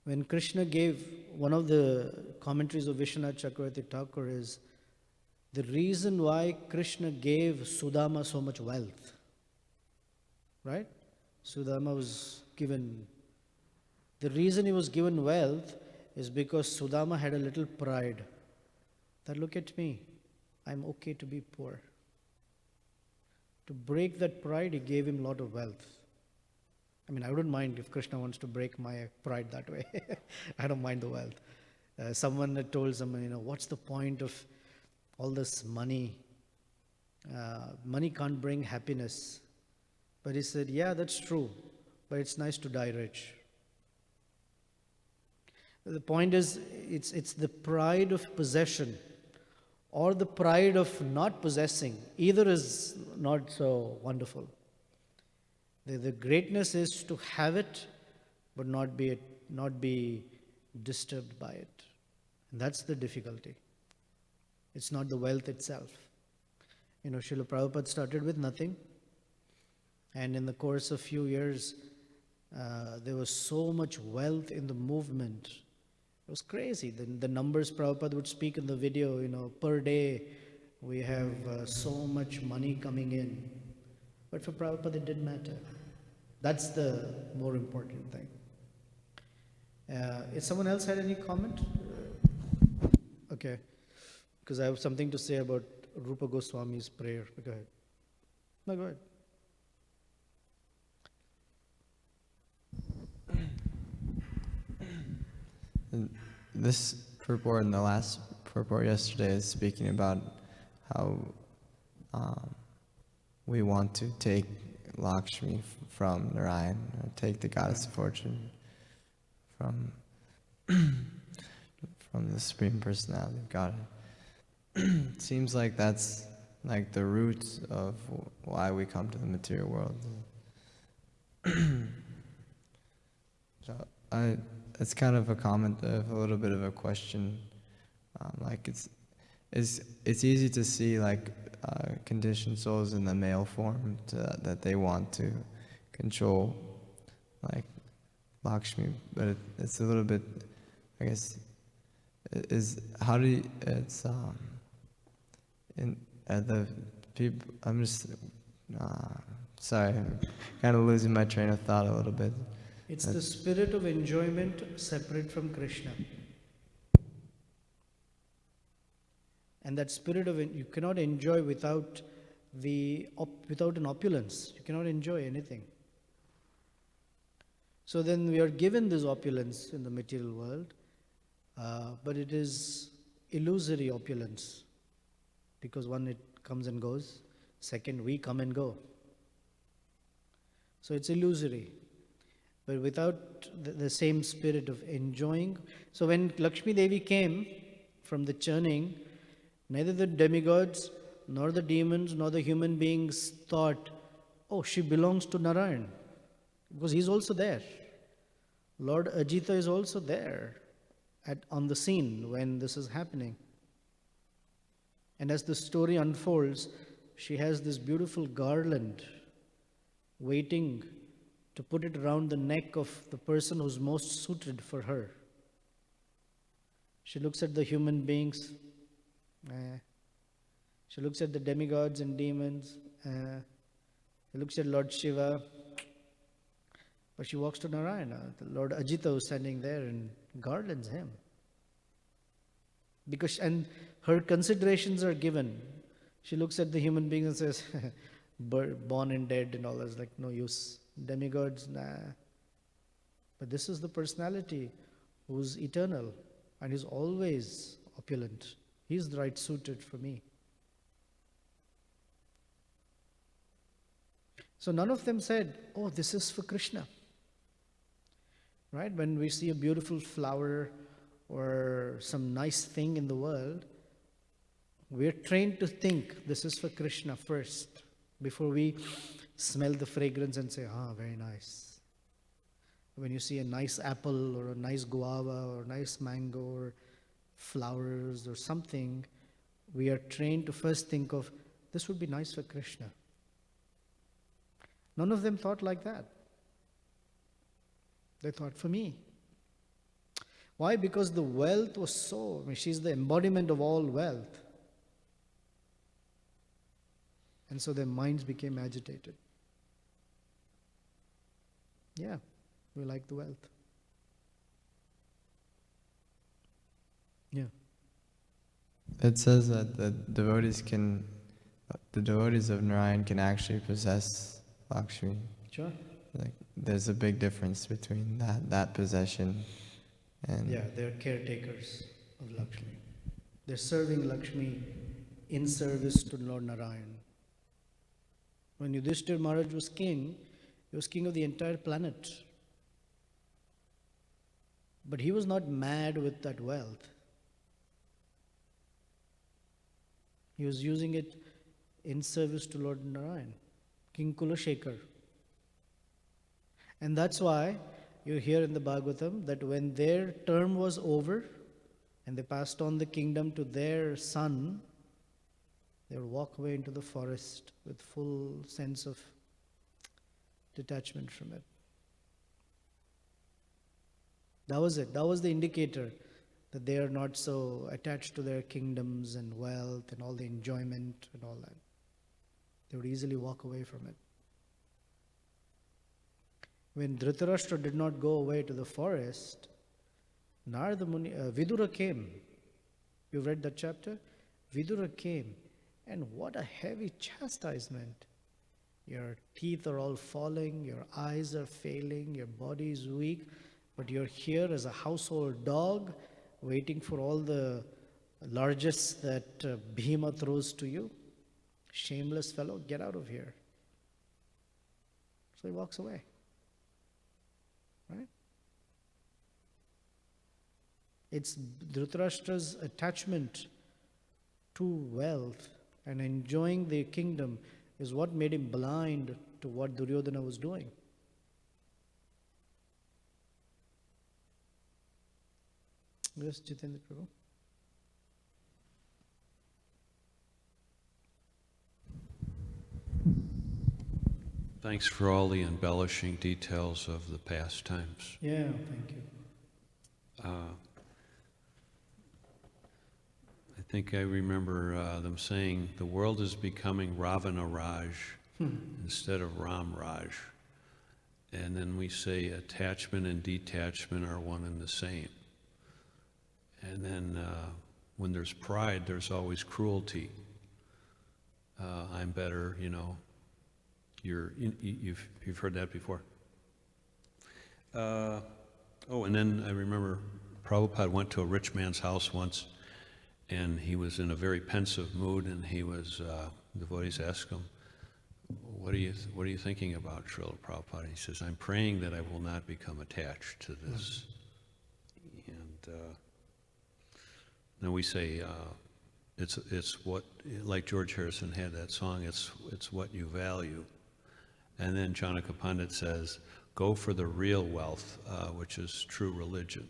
When Krishna gave, one of the commentaries of Vishwanath Chakravarti Thakur is, the reason why Krishna gave Sudama so much wealth, right? Sudama was given, the reason he was given wealth is because Sudama had a little pride. That look at me, I'm okay to be poor. To break that pride, he gave him a lot of wealth. I mean, I wouldn't mind if Krishna wants to break my pride that way. I don't mind the wealth. Someone had told someone, what's the point of all this money? Money can't bring happiness. But he said, yeah, that's true, but it's nice to die rich. The point is, it's the pride of possession or the pride of not possessing. Either is not so wonderful. The greatness is to have it, but not be disturbed by it. And that's the difficulty. It's not the wealth itself. Srila Prabhupada started with nothing. And in the course of few years, there was so much wealth in the movement. It was crazy. The numbers Prabhupada would speak in the video, per day we have so much money coming in. But for Prabhupada, it didn't matter. That's the more important thing. If someone else had any comment? Okay. Because I have something to say about Rupa Goswami's prayer. Go ahead. No, go ahead. This purport and the last purport yesterday is speaking about how we want to take Lakshmi from Narayan, take the goddess of fortune from the Supreme Personality of God. It seems like that's like the root of why we come to the material world. So it's kind of a comment of a little bit of a question. Like it's easy to see like conditioned souls in the male form that they want to control like Lakshmi, but it's a little bit, I guess, the people. I'm just sorry, I'm kind of losing my train of thought a little bit. It's the spirit of enjoyment separate from Krishna. And that spirit of you cannot enjoy without without an opulence. You cannot enjoy anything. So then we are given this opulence in the material world, but it is illusory opulence, because one, it comes and goes. Second, we come and go. So it's illusory, but without the same spirit of enjoying. So when Lakshmi Devi came from the churning, neither the demigods, nor the demons, nor the human beings thought, oh, she belongs to Narayan, because he's also there. Lord Ajita is also there on the scene when this is happening. And as the story unfolds, she has this beautiful garland waiting to put it around the neck of the person who's most suited for her. She looks at the human beings. She looks at the demigods and demons. She looks at Lord Shiva. But she walks to Narayana, the Lord Ajita, who's standing there, and garlands him. And her considerations are given. She looks at the human beings and says, born and dead and all that's like no use. Demigods, nah. But this is the personality who's eternal and is always opulent. He's the right suited for me. So none of them said, oh, this is for Krishna. Right? When we see a beautiful flower or some nice thing in the world, we're trained to think this is for Krishna first, before we smell the fragrance and say, very nice. When you see a nice apple or a nice guava or a nice mango or flowers or something, we are trained to first think of, this would be nice for Krishna. None of them thought like that. They thought, for me. Why? Because the wealth was she's the embodiment of all wealth. And so their minds became agitated. Yeah, we like the wealth. Yeah. It says that the devotees of Narayan can actually possess Lakshmi. Sure. Like, there's a big difference between that possession and... Yeah, they're caretakers of Lakshmi. They're serving Lakshmi in service to Lord Narayan. When Yudhishthira Maharaj was king, he was king of the entire planet. But he was not mad with that wealth. He was using it in service to Lord Narayan, King Kulashekar. And that's why you hear in the Bhagavatam that when their term was over and they passed on the kingdom to their son, they would walk away into the forest with full sense of detachment from it. That was it. That was the indicator that they are not so attached to their kingdoms and wealth and all the enjoyment and all that. They would easily walk away from it. When Dhritarashtra did not go away to the forest, Narada Muni, Vidura came. You've read that chapter? Vidura came, and what a heavy chastisement. Your teeth are all falling, your eyes are failing, your body is weak, but you're here as a household dog, waiting for all the largesse that Bhima throws to you. Shameless fellow, get out of here. So he walks away. Right? It's Dhritarashtra's attachment to wealth and enjoying the kingdom is what made him blind to what Duryodhana was doing. Yes, Jitendra Prabhu. Thanks for all the embellishing details of the past times. Yeah, thank you. I think I remember them saying the world is becoming Ravana Raj instead of Ram Raj. And then we say attachment and detachment are one and the same. And then when there's pride, there's always cruelty. I'm better, you know. You've heard that before. And then I remember Prabhupada went to a rich man's house once, and he was in a very pensive mood, and devotees asked him, what are you thinking about, Srila Prabhupada? He says, I'm praying that I will not become attached to this. And then we say, it's what, like George Harrison had that song, it's what you value. And then Janaka Pandit says, go for the real wealth, which is true religion.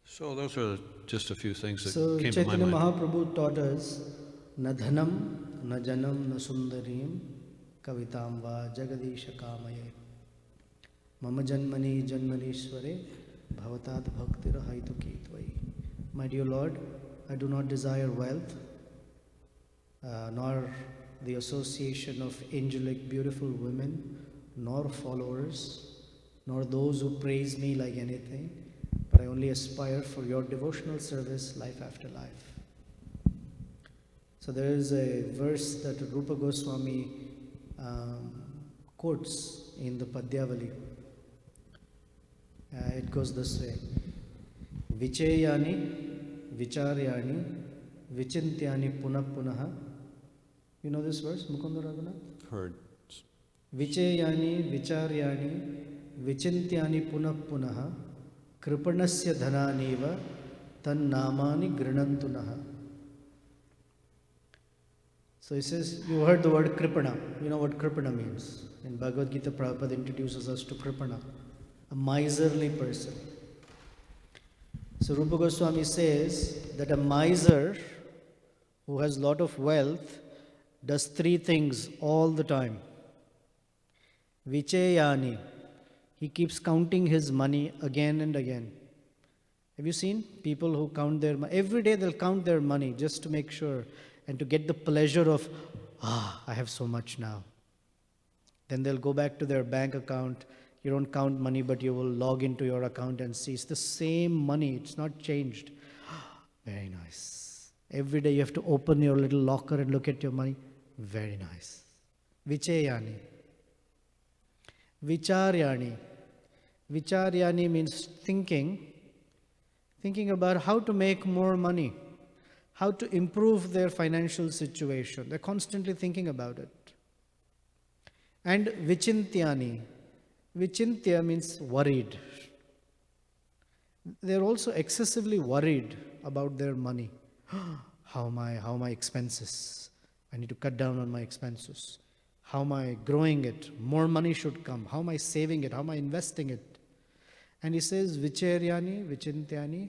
So those are just a few things that came to my Chaitanya mind. Mahaprabhu taught us, na dhanam, na janam, na sundarim, kavitam va jagadisha kamaye. Mama janmani janmanishware, bhavatat bhaktira haitu kitvai. My dear Lord, I do not desire wealth, nor the association of angelic beautiful women, nor followers, nor those who praise me like anything, but I only aspire for your devotional service life after life. So there is a verse that Rupa Goswami quotes in the Padyavali. It goes this way. Vicheyani, vicharyani, vichintyani punah punaha. You know this verse, Mukunda Raghunath? Heard. Vicheyani, vicharyani, vichintyani punah punaha, kripanasya dhananiva, tan namani grinantunaha. So he says, you heard the word kripana. You know what kripana means. In Bhagavad Gita, Prabhupada introduces us to kripana, a miserly person. So Rupa Goswami says that a miser who has a lot of wealth does three things all the time. Vicheyani, he keeps counting his money again and again. Have you seen people who count their money? Every day they'll count their money just to make sure and to get the pleasure of, I have so much now. Then they'll go back to their bank account. You don't count money, but you will log into your account and see it's the same money. It's not changed. Very nice. Every day you have to open your little locker and look at your money. Very nice. Vicheyani. Vicharyani. Vicharyani means thinking about how to make more money, how to improve their financial situation. They're constantly thinking about it. And vichintyani. Vichintya means worried. They're also excessively worried about their money. How are my expenses? I need to cut down on my expenses. How am I growing it? More money should come. How am I saving it? How am I investing it? And he says, Vicharyani, Vichintyani,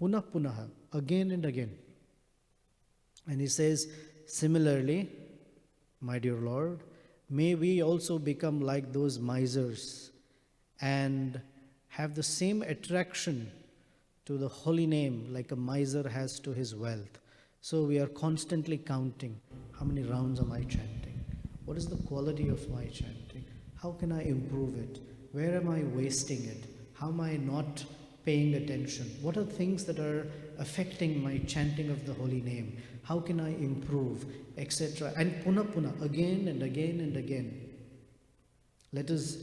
punah punaha, again and again. And he says, similarly, my dear Lord, may we also become like those misers and have the same attraction to the holy name like a miser has to his wealth. So we are constantly counting, how many rounds am I chanting? What is the quality of my chanting? How can I improve it? Where am I wasting it? How am I not paying attention? What are things that are affecting my chanting of the holy name? How can I improve, etc. And punah, again and again and again. Let us,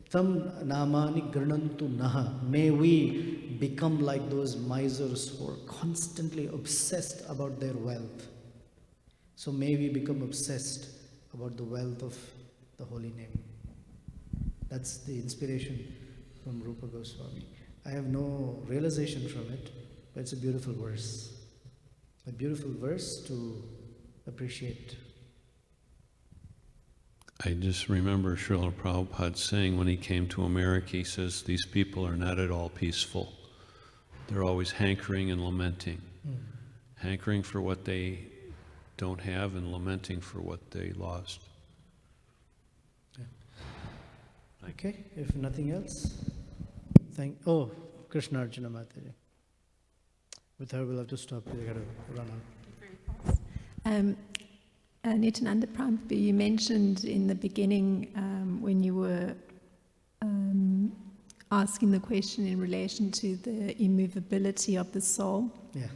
tam namani granantu naha. May we become like those misers who are constantly obsessed about their wealth. So may we become obsessed about the wealth of the holy name. That's the inspiration from Rupa Goswami. I have no realization from it, but it's a beautiful verse. A beautiful verse to appreciate. I just remember Srila Prabhupada saying when he came to America, he says, these people are not at all peaceful. They're always hankering and lamenting. Hankering for what they don't have and lamenting for what they lost. Okay, if nothing else, Krishna Arjuna Mataji. With her, we'll have to stop. We gotta run on. Nityananda Pran Prabhu, you mentioned in the beginning when you were asking the question in relation to the immovability of the soul. Yeah.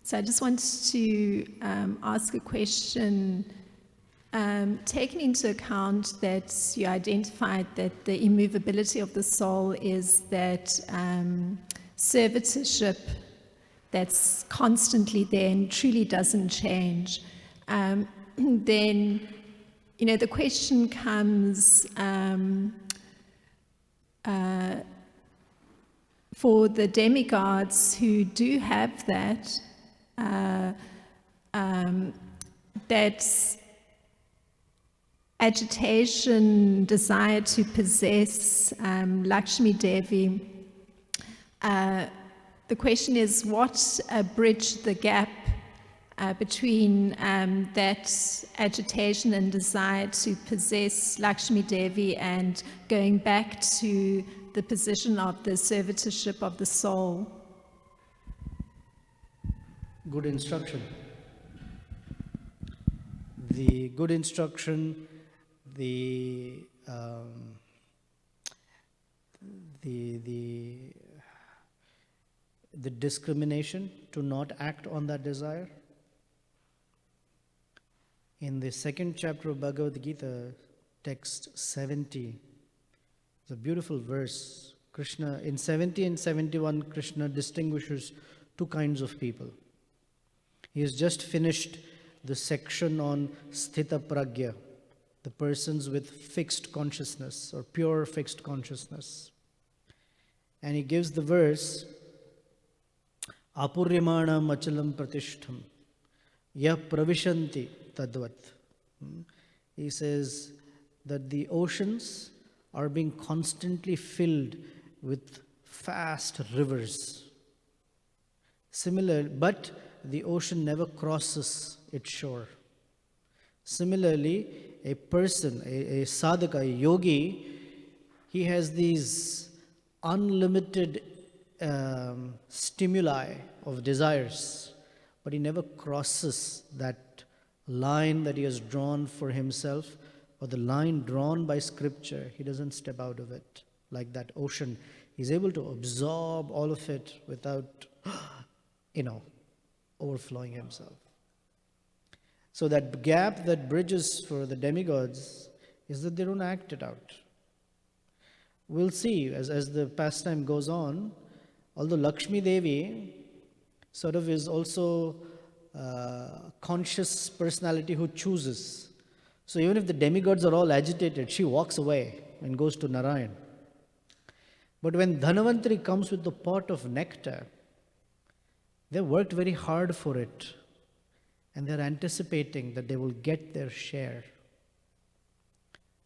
So I just wanted to ask a question, taking into account that you identified that the immovability of the soul is that servitorship that's constantly there and truly doesn't change, then, the question comes, for the demigods who do have that, that agitation, desire to possess Lakshmi Devi, the question is what bridge the gap between that agitation and desire to possess Lakshmi Devi and going back to the position of the servitorship of the soul. Good instruction. The good instruction, the discrimination to not act on that desire. In the second chapter of Bhagavad Gita, text 70, it's a beautiful verse. Krishna, in 70 and 71, Krishna distinguishes two kinds of people. He has just finished the section on Sthita Pragya, the persons with fixed consciousness or pure fixed consciousness. And he gives the verse, Apuryamana machalam pratishtham, ya pravishanti tadvat. He says that the oceans are being constantly filled with fast rivers. But the ocean never crosses its shore. Similarly, a person, a sadhaka, a yogi, he has these unlimited stimuli of desires, but he never crosses that line that he has drawn for himself, or the line drawn by scripture. He doesn't step out of it. Like that ocean, he's able to absorb all of it without, overflowing himself. So that gap that bridges for the demigods is that they don't act it out. We'll see as the pastime goes on, although Lakshmi Devi sort of is also a conscious personality who chooses. So even if the demigods are all agitated, she walks away and goes to Narayan. But when Dhanavantari comes with the pot of nectar, they worked very hard for it, and they're anticipating that they will get their share.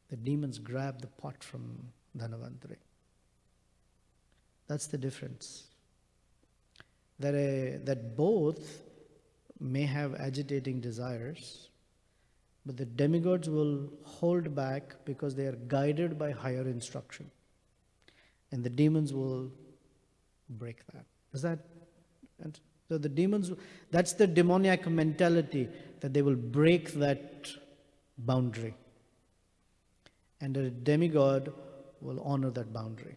The demons grab the pot from Dhanavantari. That's the difference. That both may have agitating desires, but the demigods will hold back because they are guided by higher instruction. And the demons will break that. Is that? So the demons, that's the demoniac mentality, that they will break that boundary. And a demigod will honor that boundary.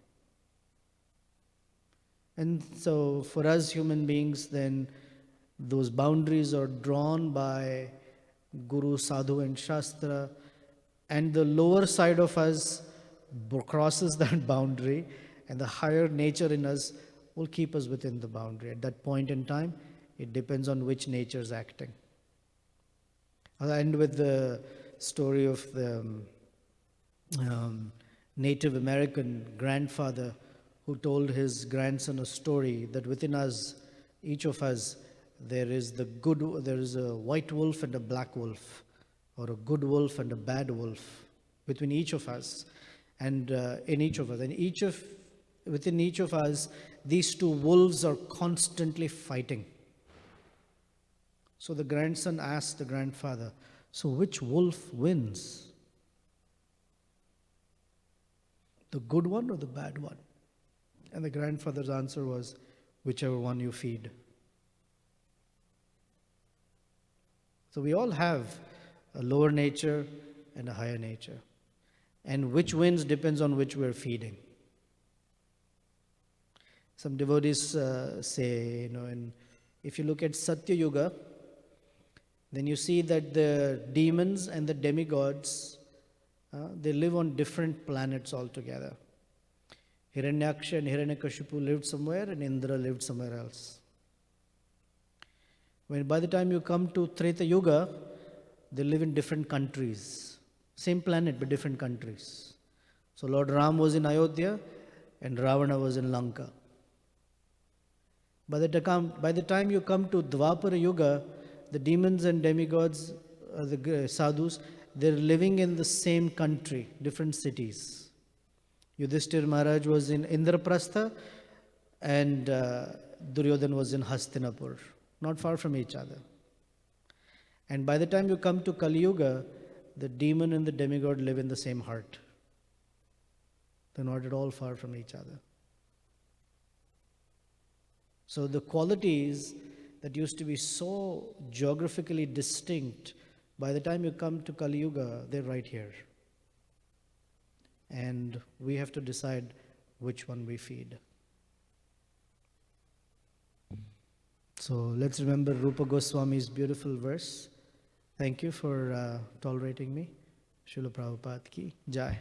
And so for us human beings, then those boundaries are drawn by Guru, Sadhu and Shastra, and the lower side of us crosses that boundary, and the higher nature in us will keep us within the boundary. At that point in time, it depends on which nature is acting. I'll end with the story of the Native American grandfather who told his grandson a story that within us, each of us, there is a white wolf and a black wolf, or a good wolf and a bad wolf between each of us, and in each of us. And within each of us, these two wolves are constantly fighting. So the grandson asked the grandfather, so which wolf wins? The good one or the bad one? And the grandfather's answer was, whichever one you feed. So we all have a lower nature and a higher nature. And which wins depends on which we're feeding. Some devotees say, and if you look at Satya Yuga, then you see that the demons and the demigods, they live on different planets altogether. Hiranyaksha and Hiranyakashipu lived somewhere and Indra lived somewhere else. By the time you come to Treta Yuga, they live in different countries. Same planet but different countries. So Lord Ram was in Ayodhya and Ravana was in Lanka. By the time you come to Dwapara Yuga, the demons and demigods, the sadhus, they're living in the same country, different cities. Yudhishthir Maharaj was in Indraprastha and Duryodhan was in Hastinapur, not far from each other. And by the time you come to Kali Yuga, the demon and the demigod live in the same heart. They're not at all far from each other. So the qualities that used to be so geographically distinct, by the time you come to Kali Yuga, they're right here. And we have to decide which one we feed. So let's remember Rupa Goswami's beautiful verse. Thank you for tolerating me. Srila Prabhupada ki Jai.